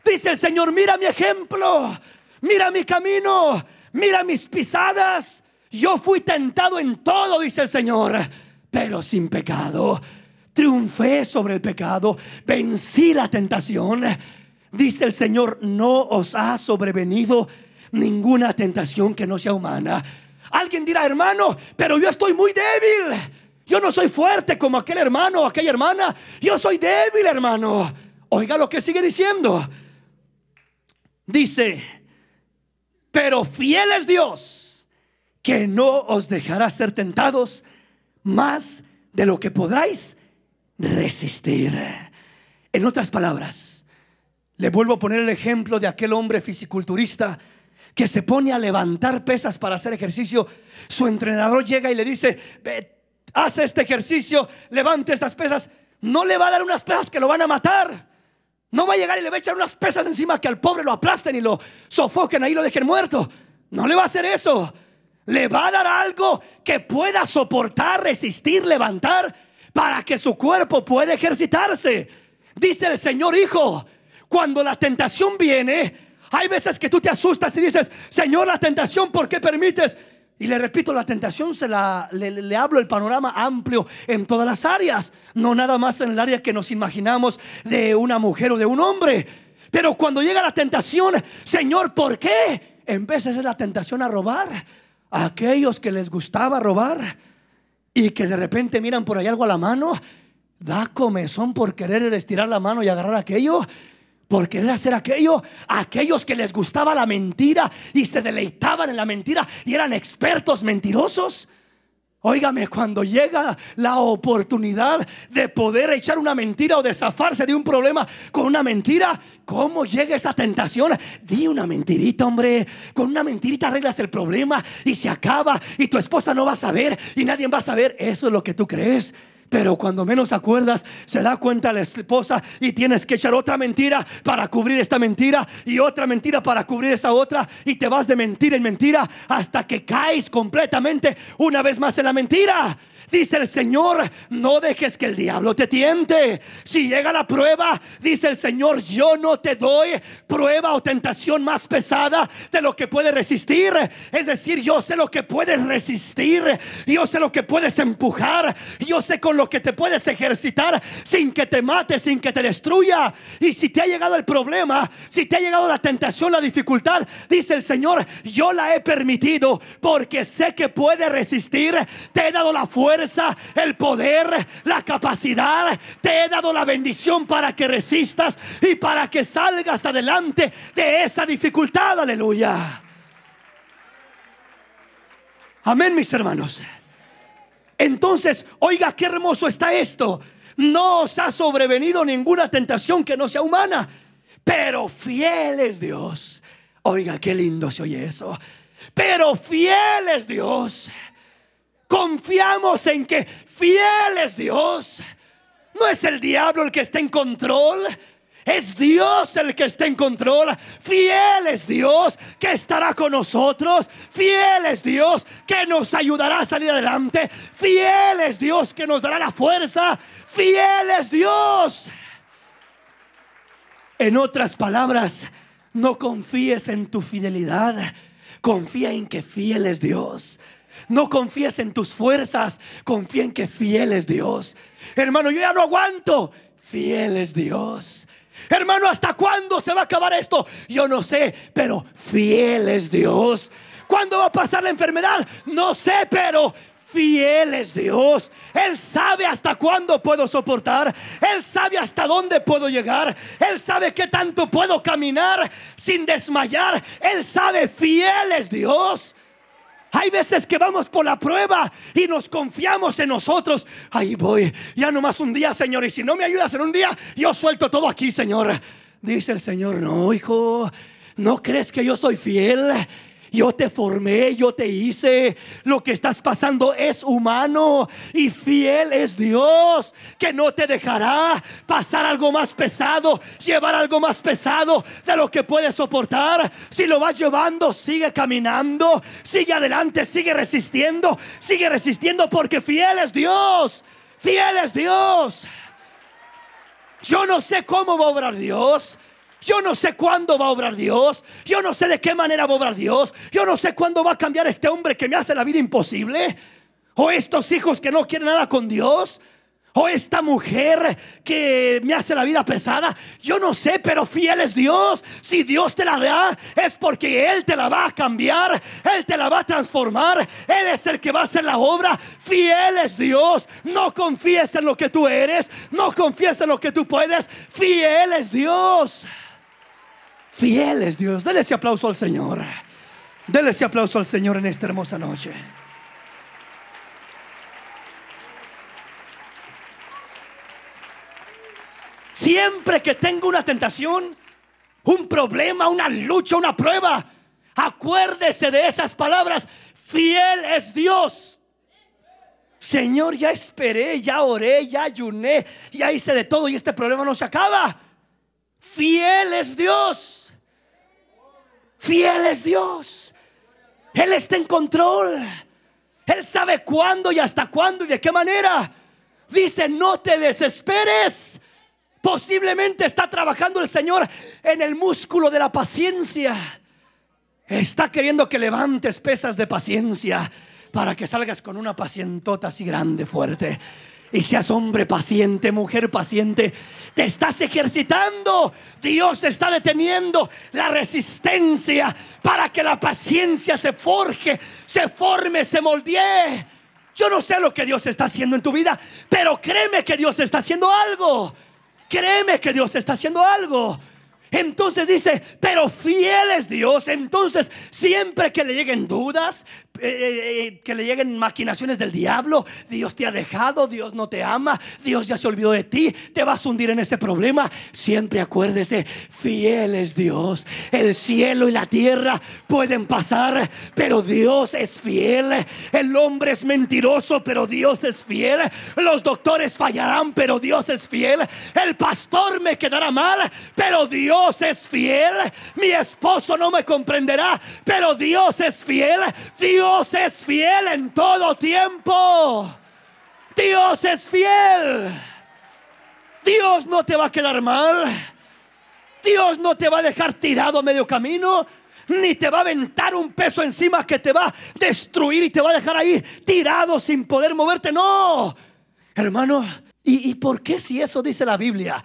Speaker 2: Dice el Señor: mira mi ejemplo, mira mi camino, mira mis pisadas. Yo fui tentado en todo, dice el Señor, pero sin pecado. Triunfé sobre el pecado, vencí la tentación. Dice el Señor: no os ha sobrevenido ninguna tentación que no sea humana. Alguien dirá: hermano, pero yo estoy muy débil. Yo no soy fuerte como aquel hermano o aquella hermana. Yo soy débil, hermano. Oiga lo que sigue diciendo. Dice: pero fiel es Dios, que no os dejará ser tentados más de lo que podráis resistir. En otras palabras, le vuelvo a poner el ejemplo de aquel hombre fisiculturista que se pone a levantar pesas para hacer ejercicio. Su entrenador llega y le dice: haz este ejercicio, levante estas pesas. No le va a dar unas pesas que lo van a matar. No va a llegar y le va a echar unas pesas encima que al pobre lo aplasten y lo sofoquen ahí, lo dejen muerto. No le va a hacer eso. Le va a dar algo que pueda soportar, resistir, levantar. para que su cuerpo pueda ejercitarse. Dice el Señor: hijo, cuando la tentación viene, hay veces que tú te asustas y dices: Señor, la tentación, ¿por qué permites? Y le repito, la tentación le hablo el panorama amplio en todas las áreas, no nada más en el área que nos imaginamos de una mujer o de un hombre. Pero cuando llega la tentación, Señor, ¿por qué? En veces es la tentación a robar. A aquellos que les gustaba robar y que de repente miran por ahí algo a la mano, da comezón por querer estirar la mano y agarrar aquello, por querer hacer aquello. A aquellos que les gustaba la mentira y se deleitaban en la mentira y eran expertos mentirosos. Óigame, cuando llega la oportunidad de poder echar una mentira o de zafarse de un problema con una mentira, ¿cómo llega esa tentación? Di una mentirita, hombre. Con una mentirita arreglas el problema y se acaba, y tu esposa no va a saber y nadie va a saber. Eso es lo que tú crees. Pero cuando menos acuerdas, se da cuenta la esposa y tienes que echar otra mentira para cubrir esta mentira y otra mentira para cubrir esa otra, y te vas de mentira en mentira hasta que caes completamente una vez más en la mentira. Dice el Señor: no dejes que el diablo te tiente. Si llega la prueba, dice el Señor, yo no te doy prueba o tentación más pesada de lo que puedes resistir. Es decir, yo sé lo que puedes resistir, yo sé lo que puedes empujar, yo sé con lo que te puedes ejercitar sin que te mate, sin que te destruya. Y si te ha llegado el problema, si te ha llegado la tentación, la dificultad, dice el Señor, yo la he permitido porque sé que puedes resistir. Te he dado la fuerza, el poder, la capacidad. Te he dado la bendición para que resistas y para que salgas adelante de esa dificultad. Aleluya. Amén, mis hermanos. Entonces, oiga, qué hermoso está esto. No os ha sobrevenido ninguna tentación que no sea humana, pero fiel es Dios. Oiga, qué lindo se oye eso. Pero fiel es Dios. Confiamos en que fiel es Dios. No es el diablo el que está en control, es Dios el que está en control. Fiel es Dios que estará con nosotros. Fiel es Dios que nos ayudará a salir adelante. Fiel es Dios que nos dará la fuerza. Fiel es Dios. En otras palabras, no confíes en tu fidelidad, confía en que fiel es Dios. No confíes en tus fuerzas, confía en que fiel es Dios. Hermano, yo ya no aguanto. Fiel es Dios. Hermano, ¿hasta cuándo se va a acabar esto? Yo no sé, pero fiel es Dios. ¿Cuándo va a pasar la enfermedad? No sé, pero fiel es Dios. Él sabe hasta cuándo puedo soportar. Él sabe hasta dónde puedo llegar. Él sabe qué tanto puedo caminar sin desmayar. Él sabe, fiel es Dios. Hay veces que vamos por la prueba y nos confiamos en nosotros. Ahí voy, ya nomás un día, Señor, y si no me ayudas en un día, yo suelto todo aquí, Señor. Dice el Señor, no, hijo, ¿no crees que yo soy fiel? Yo te formé, yo te hice. Lo que estás pasando es humano y fiel es Dios, que no te dejará pasar algo más pesado, llevar algo más pesado de lo que puedes soportar. Si lo vas llevando, sigue caminando, sigue adelante, sigue resistiendo porque fiel es Dios. Fiel es Dios. Yo no sé cómo va a obrar Dios. Yo no sé cuándo va a obrar Dios. Yo no sé de qué manera va a obrar Dios. Yo no sé cuándo va a cambiar este hombre que me hace la vida imposible, o estos hijos que no quieren nada con Dios, o esta mujer que me hace la vida pesada. Yo no sé, pero fiel es Dios. Si Dios te la da, es porque Él te la va a cambiar, Él te la va a transformar. Él es el que va a hacer la obra. Fiel es Dios. No confíes en lo que tú eres, no confíes en lo que tú puedes. Fiel es Dios. Fiel es Dios. Dele ese aplauso al Señor. Dele ese aplauso al Señor en esta hermosa noche. Siempre que tengo una tentación, un problema, una lucha, una prueba, acuérdese de esas palabras. Fiel es Dios. Señor, ya esperé, ya oré, ya ayuné, ya hice de todo y este problema no se acaba. Fiel es Dios. Fiel es Dios. Él está en control. Él sabe cuándo y hasta cuándo y de qué manera. Dice, no te desesperes. Posiblemente está trabajando el Señor en el músculo de la paciencia. Está queriendo que levantes pesas de paciencia para que salgas con una pacientota así grande, fuerte, y seas hombre paciente, mujer paciente. Te estás ejercitando. Dios está deteniendo la resistencia para que la paciencia se forje, se forme, se moldee. Yo no sé lo que Dios está haciendo en tu vida, pero créeme que Dios está haciendo algo. Créeme que Dios está haciendo algo. Entonces dice, pero fiel es Dios. Entonces siempre que le lleguen dudas, que le lleguen maquinaciones del diablo, Dios te ha dejado, Dios no te ama, Dios ya se olvidó de ti, te vas a hundir en ese problema. Siempre acuérdese, fiel es Dios. El cielo y la tierra pueden pasar, pero Dios es fiel. El hombre es mentiroso, pero Dios es fiel. Los doctores fallarán, pero Dios es fiel. El pastor me quedará mal, pero Dios es fiel. Mi esposo no me comprenderá, pero Dios es fiel. Dios es fiel en todo tiempo. Dios es fiel. Dios no te va a quedar mal. Dios no te va a dejar tirado a medio camino, ni te va a aventar un peso encima que te va a destruir y te va a dejar ahí tirado sin poder moverte. No, hermano. ¿Y por qué si eso dice la Biblia?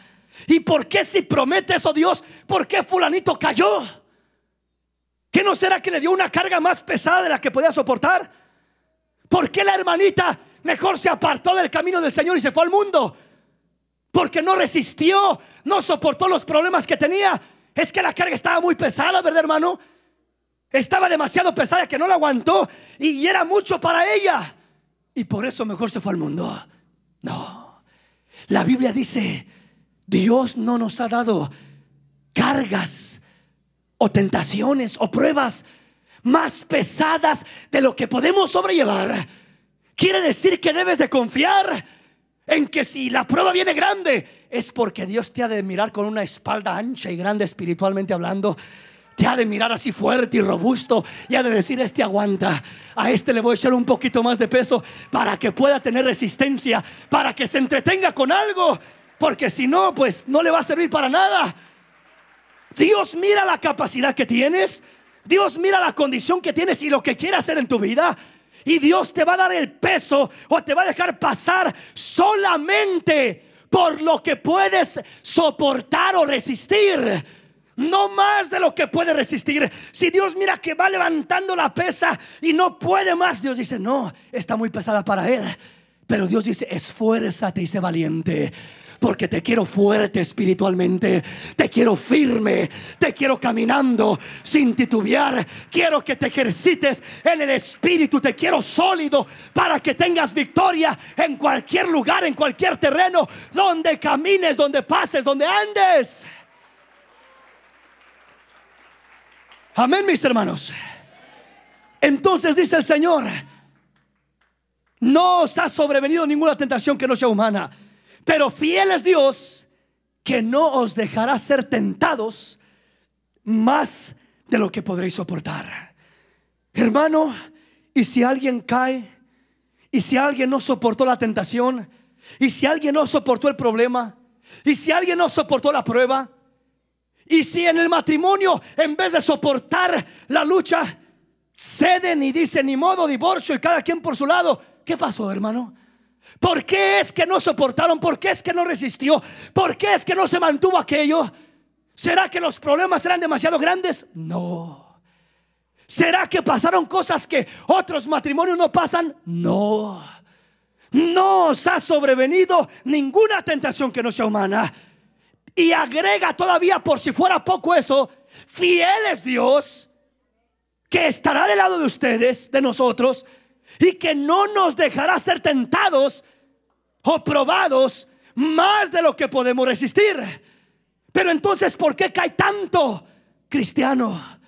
Speaker 2: ¿Y por qué si promete eso Dios? ¿Por qué fulanito cayó? ¿Qué no será que le dio una carga más pesada de la que podía soportar? ¿Por qué la hermanita mejor se apartó del camino del Señor y se fue al mundo? Porque no resistió, no soportó los problemas que tenía. Es que la carga estaba muy pesada, ¿verdad, hermano? Estaba demasiado pesada que no la aguantó y era mucho para ella, y por eso mejor se fue al mundo. No, la Biblia dice, Dios no nos ha dado cargas o tentaciones o pruebas más pesadas de lo que podemos sobrellevar. Quiere decir que debes de confiar en que si la prueba viene grande, es porque Dios te ha de mirar con una espalda ancha y grande espiritualmente hablando. Te ha de mirar así fuerte y robusto y ha de decir, este aguanta, a este le voy a echar un poquito más de peso para que pueda tener resistencia, para que se entretenga con algo, porque si no, pues no le va a servir para nada. Dios mira la capacidad que tienes, Dios mira la condición que tienes y lo que quiere hacer en tu vida, y Dios te va a dar el peso o te va a dejar pasar solamente por lo que puedes soportar o resistir, no más de lo que puedes resistir. Si Dios mira que va levantando la pesa y no puede más, Dios dice, no, está muy pesada para él. Pero Dios dice, esfuérzate y sé valiente, porque te quiero fuerte espiritualmente, te quiero firme, te quiero caminando sin titubear. Quiero que te ejercites en el espíritu, te quiero sólido para que tengas victoria en cualquier lugar, en cualquier terreno, donde camines, donde pases, donde andes. Amén, mis hermanos. Entonces dice el Señor, no os ha sobrevenido ninguna tentación que no sea humana, pero fiel es Dios, que no os dejará ser tentados más de lo que podréis soportar. Hermano, y si alguien cae, y si alguien no soportó la tentación, y si alguien no soportó el problema, y si alguien no soportó la prueba, y si en el matrimonio, en vez de soportar la lucha, ceden y dicen, ni modo, divorcio y cada quien por su lado, ¿qué pasó, hermano? ¿Por qué es que no soportaron? ¿Por qué es que no resistió? ¿Por qué es que no se mantuvo aquello? ¿Será que los problemas eran demasiado grandes? No. ¿Será que pasaron cosas que otros matrimonios no pasan? No. No os ha sobrevenido ninguna tentación que no sea humana. Y agrega todavía, por si fuera poco eso, fiel es Dios, que estará del lado de ustedes, de nosotros, y que no nos dejará ser tentados o probados más de lo que podemos resistir. Pero entonces, ¿por qué cae tanto cristiano?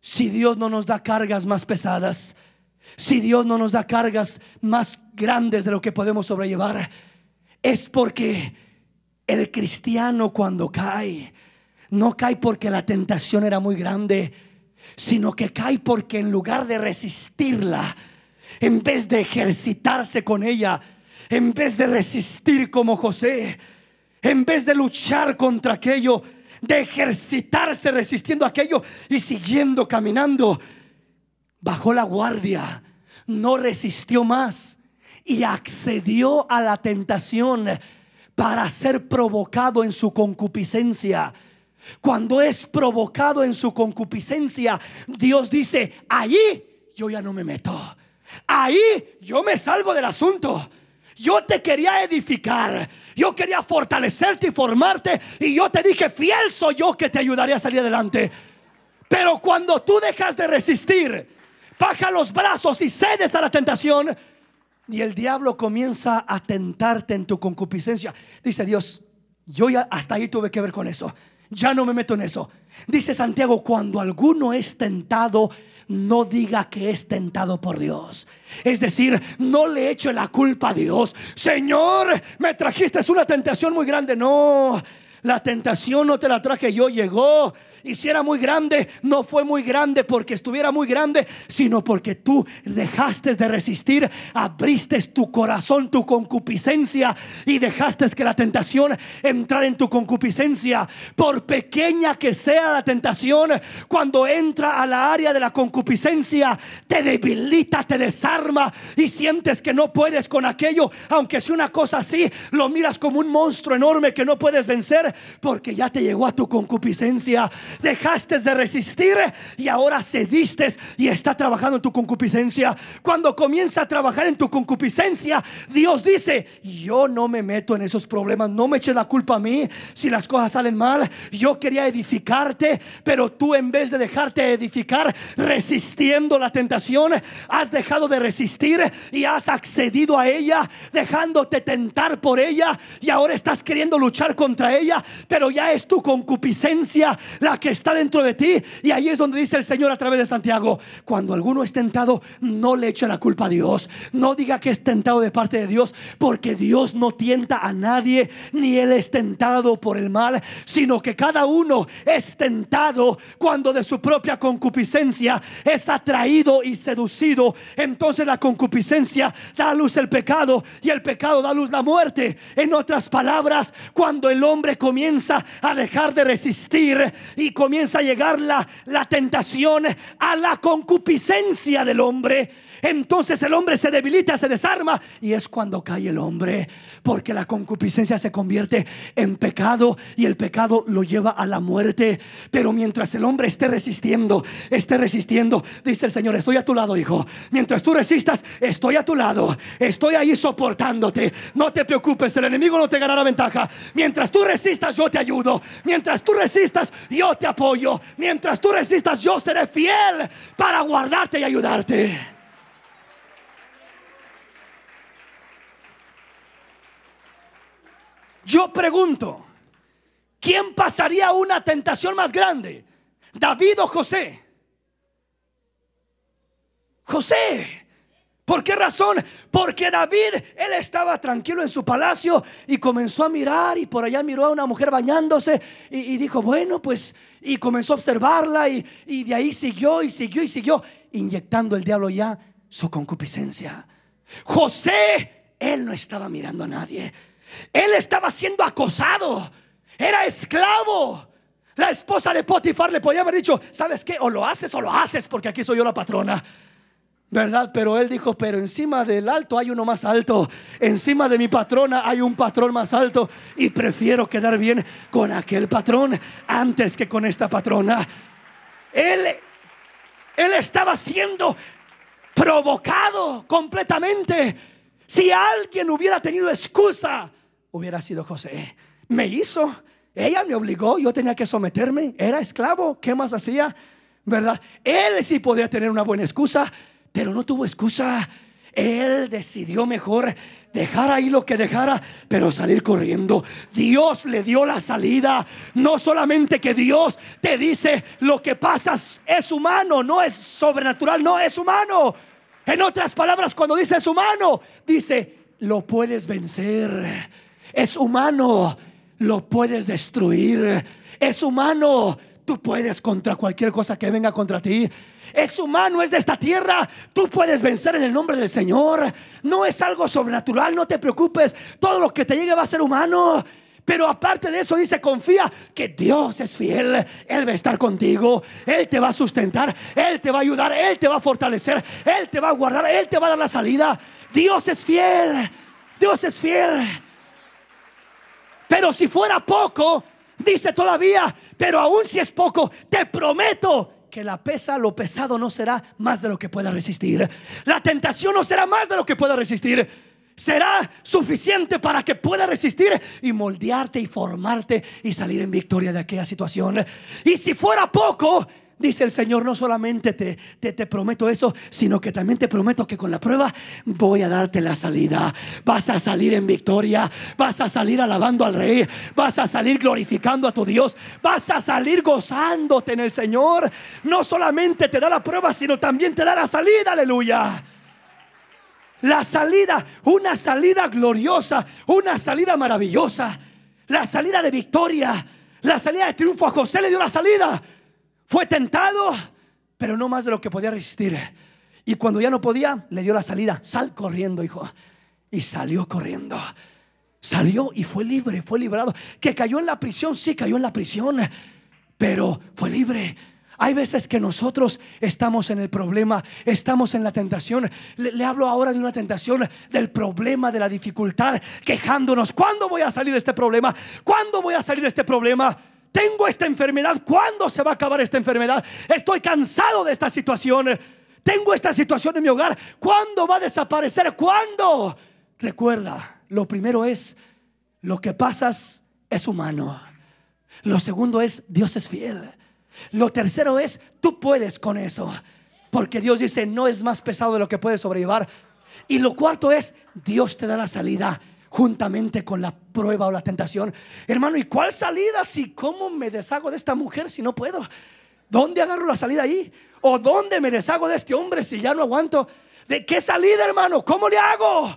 Speaker 2: Si Dios no nos da cargas más pesadas, si Dios no nos da cargas más grandes de lo que podemos sobrellevar, es porque el cristiano cuando cae, no cae porque la tentación era muy grande, sino que cae porque en lugar de resistirla, en vez de ejercitarse con ella, en vez de resistir como José, en vez de luchar contra aquello, de ejercitarse resistiendo aquello y siguiendo caminando, bajó la guardia, no resistió más y accedió a la tentación para ser provocado en su concupiscencia. Cuando es provocado en su concupiscencia, Dios dice: allí yo ya no me meto, ahí yo me salgo del asunto. Yo te quería edificar, yo quería fortalecerte y formarte, y yo te dije: fiel soy yo que te ayudaré a salir adelante. Pero cuando tú dejas de resistir, baja los brazos y cedes a la tentación, y el diablo comienza a tentarte en tu concupiscencia, dice Dios: yo ya hasta ahí tuve que ver con eso, ya no me meto en eso. Dice Santiago: cuando alguno es tentado, no diga que es tentado por Dios. Es decir, no le eche la culpa a Dios: Señor, me trajiste una tentación muy grande. No, la tentación no te la traje yo, llegó. Y si era muy grande, no fue muy grande porque estuviera muy grande, sino porque tú dejaste de resistir, abriste tu corazón, tu concupiscencia, y dejaste que la tentación entrara en tu concupiscencia. Por pequeña que sea la tentación, cuando entra a la área de la concupiscencia, te debilita, te desarma y sientes que no puedes con aquello. Aunque sea una cosa así, lo miras como un monstruo enorme que no puedes vencer, porque ya te llegó a tu concupiscencia. Dejaste de resistir y ahora cediste y está trabajando en tu concupiscencia. Cuando comienza a trabajar en tu concupiscencia, Dios dice: yo no me meto en esos problemas, no me eches la culpa a mí si las cosas salen mal. Yo quería edificarte, pero tú, en vez de dejarte edificar resistiendo la tentación, has dejado de resistir y has accedido a ella, dejándote tentar por ella, y ahora estás queriendo luchar contra ella, pero ya es tu concupiscencia la que está dentro de ti. Y ahí es donde dice el Señor a través de Santiago: cuando alguno es tentado, no le eche la culpa a Dios, no diga que es tentado de parte de Dios, porque Dios no tienta a nadie, ni Él es tentado por el mal, sino que cada uno es tentado cuando de su propia concupiscencia es atraído y seducido. Entonces la concupiscencia da a luz el pecado, y el pecado da a luz la muerte. En otras palabras, cuando el hombre comienza a dejar de resistir y comienza a llegar la tentación a la concupiscencia del hombre, entonces el hombre se debilita, se desarma, y es cuando cae el hombre, porque la concupiscencia se convierte en pecado y el pecado lo lleva a la muerte. Pero mientras el hombre esté resistiendo, dice el Señor: estoy a tu lado, hijo. Mientras tú resistas, estoy a tu lado, estoy ahí soportándote. No te preocupes, el enemigo no te ganará ventaja. Mientras tú resistas, yo te ayudo. Mientras tú resistas, yo te apoyo. Mientras tú resistas, yo seré fiel para guardarte y ayudarte. Yo pregunto: ¿quién pasaría una tentación más grande, David o José? José. ¿Por qué razón? Porque David, él estaba tranquilo en su palacio y comenzó a mirar, y por allá miró a una mujer bañándose y dijo: bueno, pues, y comenzó a observarla, y de ahí siguió, inyectando el diablo ya su concupiscencia. José, él no estaba mirando a nadie, él estaba siendo acosado, era esclavo. La esposa de Potifar le podía haber dicho: ¿sabes qué? O lo haces, porque aquí soy yo la patrona, ¿verdad? Pero él dijo: pero encima del alto hay uno más alto, encima de mi patrona hay un patrón más alto, y prefiero quedar bien con aquel patrón antes que con esta patrona. Él estaba siendo provocado completamente. Si alguien hubiera tenido excusa, hubiera sido José. Me hizo, ella me obligó, yo tenía que someterme, era esclavo, ¿qué más hacía? ¿Verdad? Él sí podía tener una buena excusa, pero no tuvo excusa. Él decidió mejor dejar ahí lo que dejara, pero salir corriendo. Dios le dio la salida. No solamente que Dios te dice: lo que pasa es humano, no es sobrenatural, no es humano. En otras palabras, cuando dice es humano, dice: lo puedes vencer. Es humano, lo puedes destruir. Es humano, tú puedes contra cualquier cosa que venga contra ti. Es humano, es de esta tierra. Tú puedes vencer en el nombre del Señor. No es algo sobrenatural, no te preocupes. Todo lo que te llegue va a ser humano. Pero aparte de eso dice, confía que Dios es fiel. Él va a estar contigo, Él te va a sustentar, Él te va a ayudar, Él te va a fortalecer, Él te va a guardar, Él te va a dar la salida. Dios es fiel, Dios es fiel. Pero si fuera poco, dice todavía, pero aún si es poco, te prometo que lo pesado no será más de lo que pueda resistir. La tentación no será más de lo que pueda resistir. Será suficiente para que pueda resistir y moldearte y formarte y salir en victoria de aquella situación. Y si fuera poco, dice el Señor, no solamente te prometo eso, sino que también te prometo que con la prueba voy a darte la salida. Vas a salir en victoria, vas a salir alabando al Rey, vas a salir glorificando a tu Dios, vas a salir gozándote en el Señor. No solamente te da la prueba, sino también te da la salida. Aleluya. La salida, una salida gloriosa, una salida maravillosa, la salida de victoria, la salida de triunfo. A José le dio la salida. Fue tentado, pero no más de lo que podía resistir. Y cuando ya no podía, le dio la salida. Sal corriendo, hijo. Y salió corriendo. Salió y fue libre, fue librado. Que cayó en la prisión, sí cayó en la prisión, pero fue libre. Hay veces que nosotros estamos en el problema, estamos en la tentación. Le hablo ahora de una tentación, del problema, de la dificultad, quejándonos. ¿Cuándo voy a salir de este problema? ¿Cuándo voy a salir de este problema? Tengo esta enfermedad. ¿Cuándo se va a acabar esta enfermedad? Estoy cansado de esta situación. Tengo esta situación en mi hogar. ¿Cuándo va a desaparecer? ¿Cuándo? Recuerda, lo primero es, lo que pasas es humano. Lo segundo es, Dios es fiel. Lo tercero es, tú puedes con eso, porque Dios dice, no es más pesado de lo que puedes sobrellevar. Y lo cuarto es, Dios te da la salida juntamente con la prueba o la tentación. Hermano, ¿y cuál salida? Si cómo me deshago de esta mujer si no puedo. ¿Dónde agarro la salida ahí? ¿O dónde me deshago de este hombre si ya no aguanto? ¿De qué salida, hermano? ¿Cómo le hago?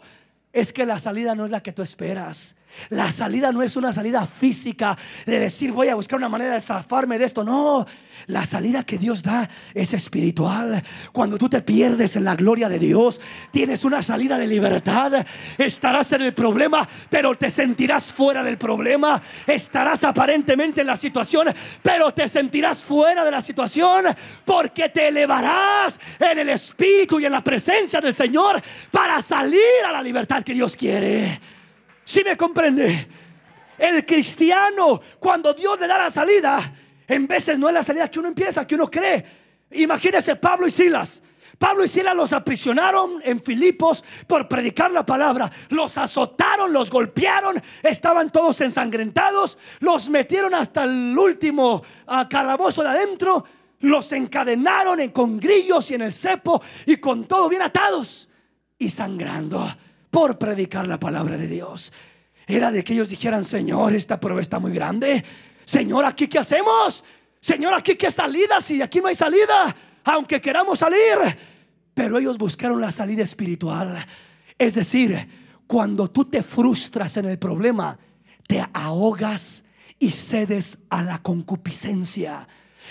Speaker 2: Es que la salida no es la que tú esperas. La salida no es una salida física de decir voy a buscar una manera de zafarme de esto. No, la salida que Dios da es espiritual. Cuando tú te pierdes en la gloria de Dios, tienes una salida de libertad. Estarás en el problema, pero te sentirás fuera del problema. Estarás aparentemente en la situación, pero te sentirás fuera de la situación, porque te elevarás en el espíritu y en la presencia del Señor para salir a la libertad que Dios quiere. ¿Sí me comprende? El cristiano, cuando Dios le da la salida, en veces no es la salida que uno empieza, que uno cree. Imagínense Pablo y Silas. Pablo y Silas los aprisionaron en Filipos por predicar la palabra. Los azotaron, los golpearon, estaban todos ensangrentados. Los metieron hasta el último calabozo de adentro. Los encadenaron con grillos y en el cepo y con todo bien atados y sangrando por predicar la palabra de Dios. Era de que ellos dijeran, Señor, esta prueba está muy grande. Señor, ¿aquí qué hacemos? Señor, ¿aquí qué salida? Si aquí no hay salida, aunque queramos salir. Pero ellos buscaron la salida espiritual. Es decir, cuando tú te frustras en el problema, te ahogas y cedes a la concupiscencia.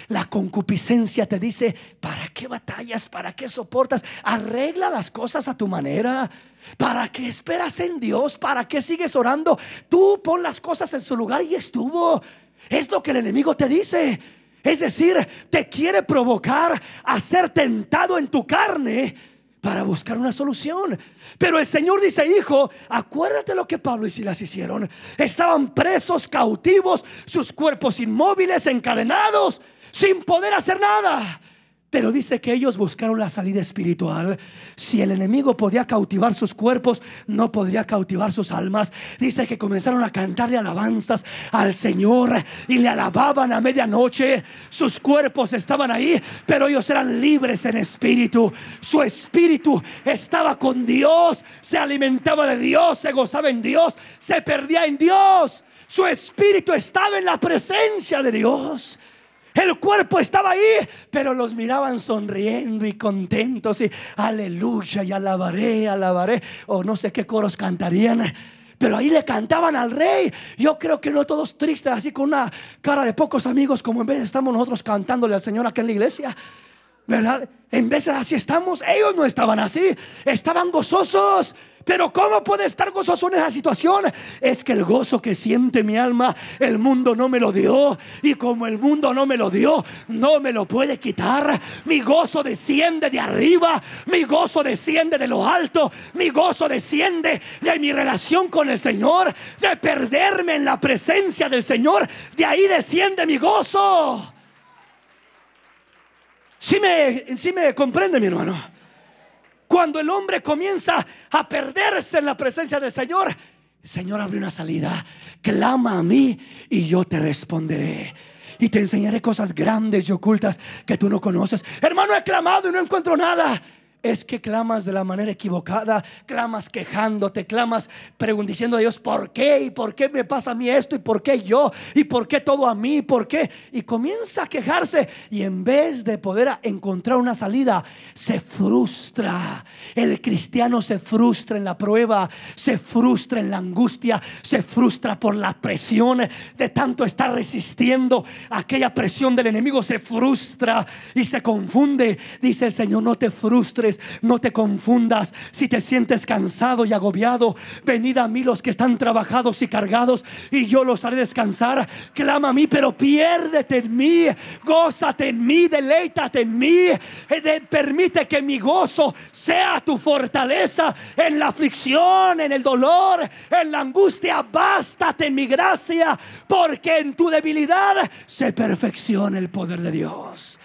Speaker 2: La concupiscencia te dice, ¿para qué batallas? ¿Para qué soportas? Arregla las cosas a tu manera. ¿Para qué esperas en Dios? ¿Para qué sigues orando? Tú pon las cosas en su lugar y estuvo. Es lo que el enemigo te dice. Es decir, te quiere provocar a ser tentado en tu carne para buscar una solución. Pero el Señor dice, hijo, acuérdate lo que Pablo y Silas hicieron. Estaban presos, cautivos, sus cuerpos inmóviles, encadenados, sin poder hacer nada. Pero dice que ellos buscaron la salida espiritual. Si el enemigo podía cautivar sus cuerpos, no podría cautivar sus almas. Dice que comenzaron a cantarle alabanzas al Señor y le alababan a medianoche. Sus cuerpos estaban ahí, pero ellos eran libres en espíritu. Su espíritu estaba con Dios, se alimentaba de Dios, se gozaba en Dios, se perdía en Dios. Su espíritu estaba en la presencia de Dios. El cuerpo estaba ahí, pero los miraban sonriendo y contentos y aleluya y alabaré, alabaré, o no sé qué coros cantarían. Pero ahí le cantaban al rey. Yo creo que no todos tristes, así con una cara de pocos amigos, como en vez estamos nosotros cantándole al Señor acá en la iglesia, ¿verdad? En vez de así estamos. Ellos no estaban así, estaban gozosos. Pero ¿cómo puede estar gozoso en esa situación? Es que el gozo que siente mi alma, el mundo no me lo dio. Y como el mundo no me lo dio, no me lo puede quitar. Mi gozo desciende de arriba. Mi gozo desciende de lo alto. Mi gozo desciende de mi relación con el Señor, de perderme en la presencia del Señor. De ahí desciende mi gozo. ¿Sí me comprende, mi hermano? Cuando el hombre comienza a perderse en la presencia del Señor, el Señor abre una salida. Clama a mí y yo te responderé, y te enseñaré cosas grandes y ocultas que tú no conoces. Hermano, he clamado y no encuentro nada. Es que clamas de la manera equivocada. Clamas quejándote, clamas diciendo a Dios: ¿por qué? ¿Y por qué me pasa a mí esto? ¿Y por qué yo? ¿Y por qué todo a mí? ¿Por qué? Y comienza a quejarse, y en vez de poder encontrar una salida, se frustra. El cristiano se frustra en la prueba, se frustra en la angustia, se frustra por la presión de tanto estar resistiendo aquella presión del enemigo. Se frustra y se confunde. Dice el Señor: no te frustres, no te confundas. Si te sientes cansado y agobiado, venid a mí los que están trabajados y cargados, y yo los haré descansar. Clama a mí, pero piérdete en mí, gózate en mí, deleítate en mí. Permite que mi gozo sea tu fortaleza en la aflicción, en el dolor, en la angustia. Bástate en mi gracia, porque en tu debilidad se perfecciona el poder de Dios.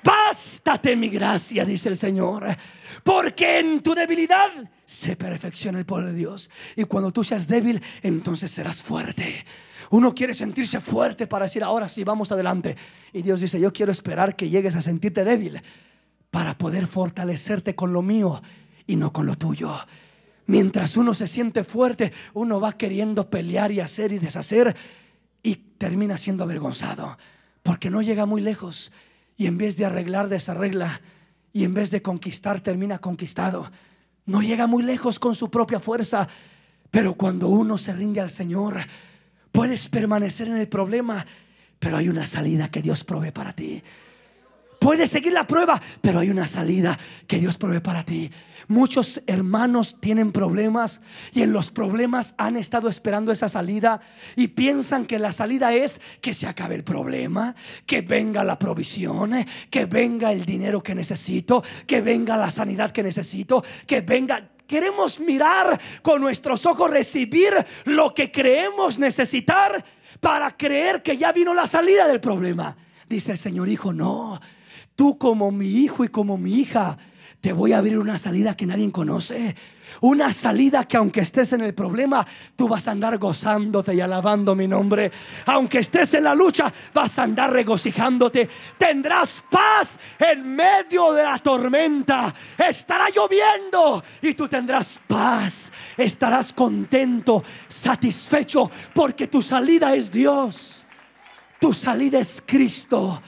Speaker 2: Bástate en mi gracia, dice el Señor, porque en tu debilidad se perfecciona el poder de Dios. Y cuando tú seas débil, entonces serás fuerte. Uno quiere sentirse fuerte para decir: ahora sí, vamos adelante. Y Dios dice: yo quiero esperar que llegues a sentirte débil para poder fortalecerte con lo mío y no con lo tuyo. Mientras uno se siente fuerte, uno va queriendo pelear y hacer y deshacer, y termina siendo avergonzado, porque no llega muy lejos. Y en vez de arreglar, desarregla. Y en vez de conquistar, termina conquistado. No llega muy lejos con su propia fuerza. Pero cuando uno se rinde al Señor, puedes permanecer en el problema, pero hay una salida que Dios provee para ti. Puedes seguir la prueba, pero hay una salida que Dios provee para ti. Muchos hermanos tienen problemas, y en los problemas han estado esperando esa salida, y piensan que la salida es que se acabe el problema, que venga la provisión, que venga el dinero que necesito, que venga la sanidad que necesito, que venga. Queremos mirar con nuestros ojos, recibir lo que creemos necesitar para creer que ya vino la salida del problema. Dice el Señor: hijo, no. Tú, como mi hijo y como mi hija, te voy a abrir una salida que nadie conoce. Una salida que aunque estés en el problema, tú vas a andar gozándote y alabando mi nombre. Aunque estés en la lucha, vas a andar regocijándote. Tendrás paz en medio de la tormenta. Estará lloviendo y tú tendrás paz. Estarás contento, satisfecho, porque tu salida es Dios. Tu salida es Cristo.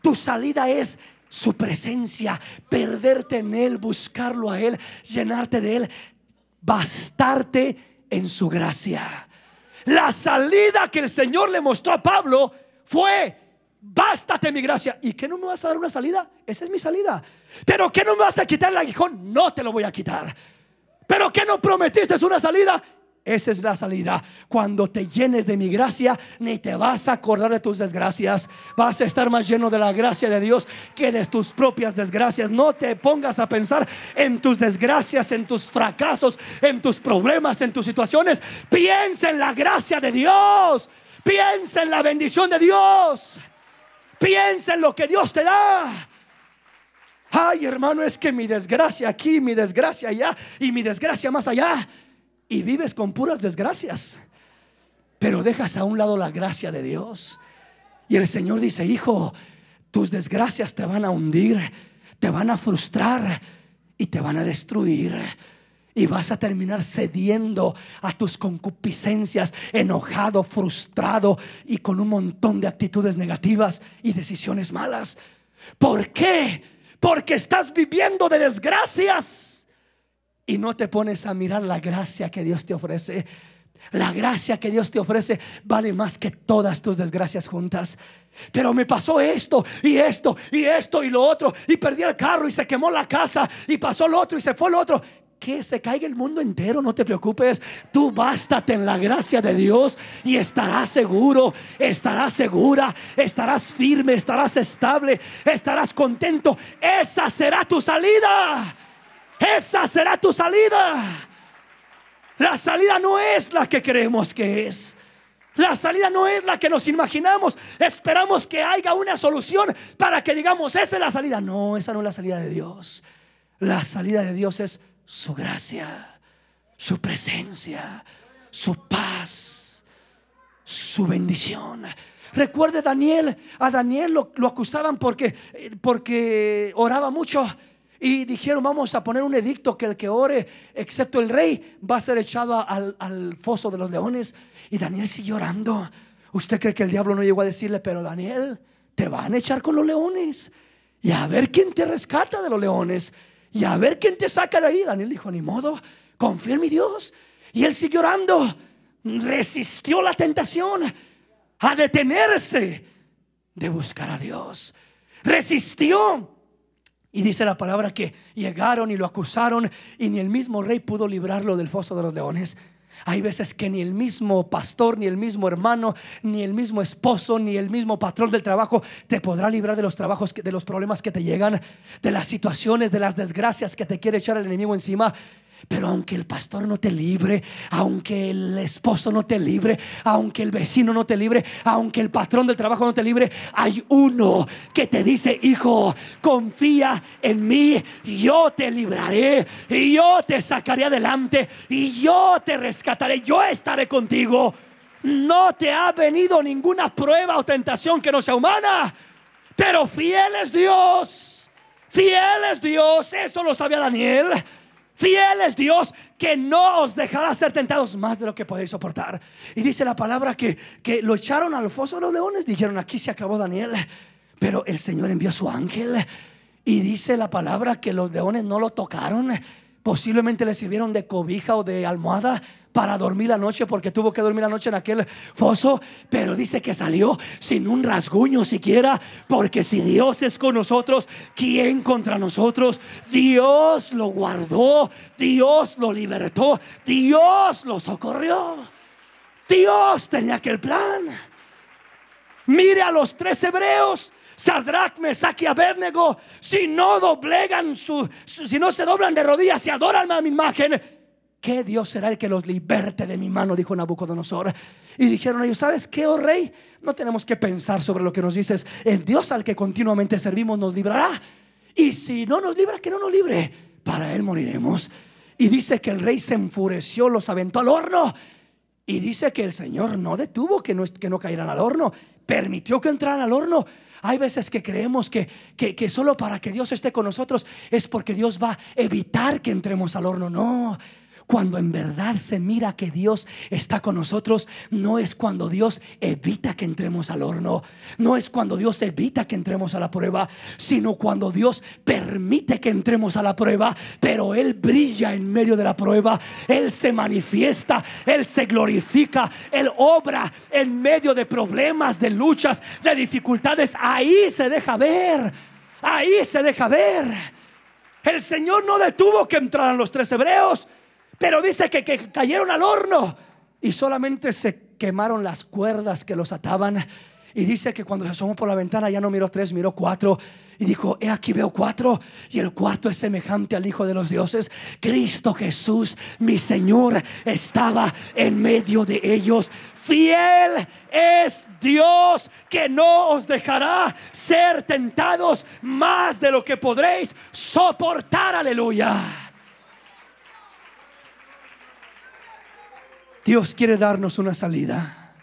Speaker 2: Tu salida es su presencia, perderte en Él, buscarlo a Él, llenarte de Él, bastarte en su gracia. La salida que el Señor le mostró a Pablo fue: bástate en mi gracia. ¿Y qué no me vas a dar una salida? Esa es mi salida. ¿Pero qué no me vas a quitar el aguijón? No te lo voy a quitar. ¿Pero qué no prometiste? Es una salida. Esa es la salida. Cuando te llenes de mi gracia, ni te vas a acordar de tus desgracias. Vas a estar más lleno de la gracia de Dios que de tus propias desgracias. No te pongas a pensar en tus desgracias, en tus fracasos, en tus problemas, en tus situaciones. Piensa en la gracia de Dios. Piensa en la bendición de Dios. Piensa en lo que Dios te da. Ay, hermano, es que mi desgracia aquí, mi desgracia allá y mi desgracia más allá. Y vives con puras desgracias, pero dejas a un lado la gracia de Dios. Y el Señor dice: hijo, tus desgracias te van a hundir, te van a frustrar y te van a destruir. Y vas a terminar cediendo a tus concupiscencias, enojado, frustrado y con un montón de actitudes negativas y decisiones malas. ¿Por qué? Porque estás viviendo de desgracias y no te pones a mirar la gracia que Dios te ofrece. La gracia que Dios te ofrece vale más que todas tus desgracias juntas. Pero me pasó esto y esto y esto y lo otro, y perdí el carro y se quemó la casa, y pasó lo otro y se fue lo otro. Que se caiga el mundo entero, no te preocupes. Tú bástate en la gracia de Dios y estarás seguro, estarás segura, estarás firme, estarás estable, estarás contento. Esa será tu salida. Esa será tu salida. La salida no es la que creemos que es. La salida no es la que nos imaginamos. Esperamos que haya una solución para que digamos, esa es la salida. No, esa no es la salida de Dios. La salida de Dios es su gracia, su presencia, su paz, su bendición. Recuerde Daniel. A Daniel lo acusaban porque oraba mucho. Y dijeron, vamos a poner un edicto que el que ore, excepto el rey, va a ser echado al foso de los leones. Y Daniel siguió orando. ¿Usted cree que el diablo no llegó a decirle, pero Daniel, te van a echar con los leones, y a ver quién te rescata de los leones, y a ver quién te saca de ahí? Daniel dijo, ni modo, confío en mi Dios. Y él siguió orando. Resistió la tentación a detenerse de buscar a Dios. Resistió. Y dice la palabra que llegaron y lo acusaron, y ni el mismo rey pudo librarlo del foso de los leones. Hay veces que ni el mismo pastor, ni el mismo hermano, ni el mismo esposo, ni el mismo patrón del trabajo te podrá librar de los trabajos, de los problemas que te llegan, de las situaciones, de las desgracias que te quiere echar el enemigo encima. Pero aunque el pastor no te libre, aunque el esposo no te libre, aunque el vecino no te libre, aunque el patrón del trabajo no te libre, hay uno que te dice, hijo, confía en mí, yo te libraré, y yo te sacaré adelante, y yo te rescataré, yo estaré contigo. No te ha venido ninguna prueba o tentación que no sea humana, pero fiel es Dios, fiel es Dios. Eso lo sabía Daniel. Fiel es Dios, que no os dejará ser tentados más de lo que podéis soportar. Y dice la palabra que lo echaron al foso de los leones. Dijeron, aquí se acabó Daniel. Pero el Señor envió a su ángel. Y dice la palabra que los leones no lo tocaron. Posiblemente le sirvieron de cobija o de almohada para dormir la noche, porque tuvo que dormir la noche en aquel foso. Pero dice que salió sin un rasguño siquiera, porque si Dios es con nosotros, ¿quién contra nosotros? Dios lo guardó, Dios lo libertó, Dios lo socorrió. Dios tenía aquel plan. Mire a los 3 hebreos, Sadrach, Mesach y Abednego. Si no doblegan si no se doblan de rodillas y adoran a mi imagen, ¿qué Dios será el que los liberte de mi mano?, dijo Nabucodonosor. Y dijeron ellos, ¿sabes qué, oh rey? No tenemos que pensar sobre lo que nos dices. El Dios al que continuamente servimos nos librará. Y si no nos libra, que no nos libre, para él moriremos. Y dice que el rey se enfureció, los aventó al horno. Y dice que el Señor no detuvo que no cayeran al horno, permitió que entraran al horno. Hay veces que creemos que solo para que Dios esté con nosotros es porque Dios va a evitar que entremos al horno. No. Cuando en verdad se mira que Dios está con nosotros, no es cuando Dios evita que entremos al horno, no es cuando Dios evita que entremos a la prueba, sino cuando Dios permite que entremos a la prueba. Pero Él brilla en medio de la prueba, Él se manifiesta, Él se glorifica, Él obra en medio de problemas, de luchas, de dificultades. Ahí se deja ver, ahí se deja ver. El Señor no detuvo que entraran los 3 hebreos, pero dice que cayeron al horno y solamente se quemaron las cuerdas que los ataban. Y dice que cuando se asomó por la ventana ya no miró 3, miró 4. Y dijo, he aquí veo 4, y el 4 es semejante al Hijo de los dioses. Cristo Jesús, mi Señor, estaba en medio de ellos. Fiel es Dios, que no os dejará ser tentados más de lo que podréis soportar. Aleluya. Dios quiere darnos una salida.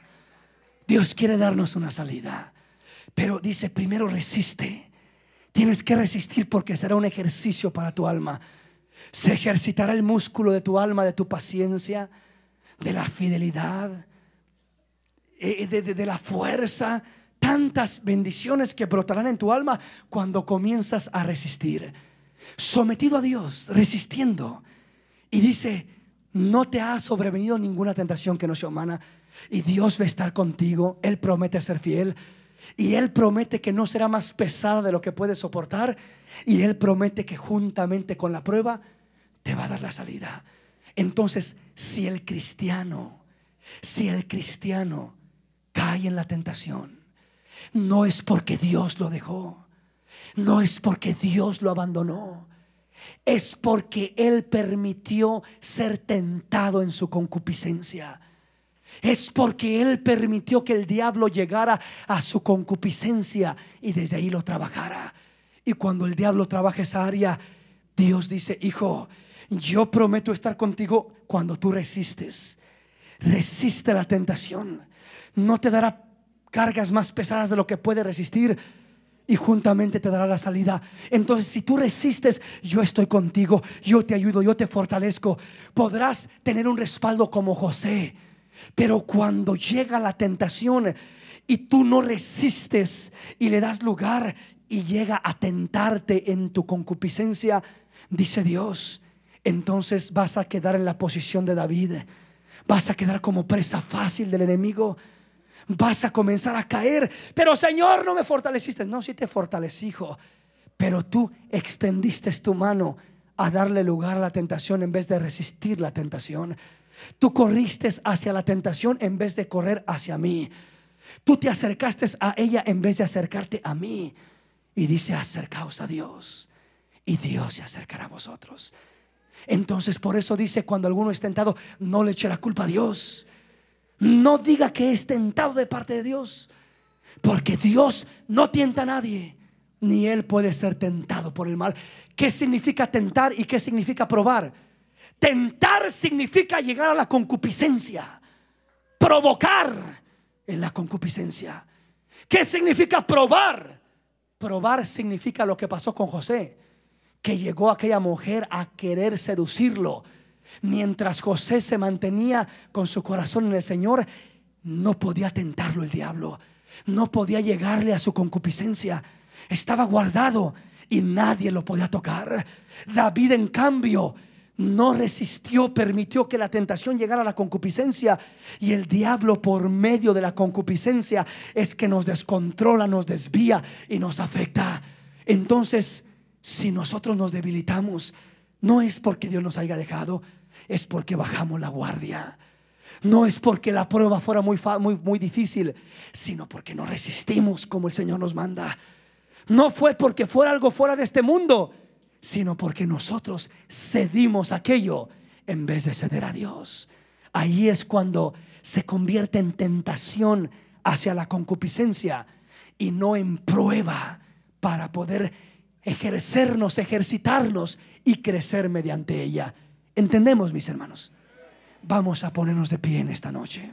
Speaker 2: Dios quiere darnos una salida. Pero dice, primero resiste. Tienes que resistir, porque será un ejercicio para tu alma. Se ejercitará el músculo de tu alma, de tu paciencia, de la fidelidad, de la fuerza. Tantas bendiciones que brotarán en tu alma cuando comienzas a resistir. Sometido a Dios, resistiendo. Y dice, No te ha sobrevenido ninguna tentación que no sea humana, y Dios va a estar contigo. Él promete ser fiel, y Él promete que no será más pesada de lo que puedes soportar, y Él promete que juntamente con la prueba te va a dar la salida. Entonces, si el cristiano cae en la tentación, no es porque Dios lo dejó, no es porque Dios lo abandonó, es porque Él permitió ser tentado en su concupiscencia. Es porque Él permitió que el diablo llegara a su concupiscencia y desde ahí lo trabajara. Y cuando el diablo trabaja esa área, Dios dice: hijo, yo prometo estar contigo cuando tú resistes. Resiste la tentación. No te dará cargas más pesadas de lo que puede resistir, y juntamente te dará la salida. Entonces, si tú resistes, yo estoy contigo, yo te ayudo, yo te fortalezco. Podrás tener un respaldo como José, pero cuando llega la tentación y tú no resistes y le das lugar y llega a tentarte en tu concupiscencia, dice Dios, entonces vas a quedar en la posición de David. Vas a quedar como presa fácil del enemigo. Vas a comenzar a caer. Pero Señor, no me fortaleciste. No, sí te fortalecí, hijo, pero tú extendiste tu mano a darle lugar a la tentación en vez de resistir la tentación. Tú corriste hacia la tentación en vez de correr hacia mí. Tú te acercaste a ella en vez de acercarte a mí. Y dice: acercaos a Dios y Dios se acercará a vosotros. Entonces, por eso dice: cuando alguno es tentado, no le eche la culpa a Dios. No diga que es tentado de parte de Dios, porque Dios no tienta a nadie, ni Él puede ser tentado por el mal. ¿Qué significa tentar y qué significa probar? Tentar significa llegar a la concupiscencia, provocar en la concupiscencia. ¿Qué significa probar? Probar significa lo que pasó con José, que llegó aquella mujer a querer seducirlo. Mientras José se mantenía con su corazón en el Señor, no podía tentarlo el diablo, no podía llegarle a su concupiscencia. Estaba guardado y nadie lo podía tocar. David, en cambio, no resistió, permitió que la tentación llegara a la concupiscencia. Y el diablo, por medio de la concupiscencia, es que nos descontrola, nos desvía y nos afecta. Entonces, si nosotros nos debilitamos, no es porque Dios nos haya dejado, es porque bajamos la guardia. No es porque la prueba fuera muy difícil, sino porque no resistimos como el Señor nos manda. No fue porque fuera algo fuera de este mundo, sino porque nosotros cedimos aquello en vez de ceder a Dios. Ahí es cuando se convierte en tentación hacia la concupiscencia y no en prueba, para poder ejercitarnos y crecer mediante ella. ¿Entendemos, mis hermanos? Vamos a ponernos de pie en esta noche.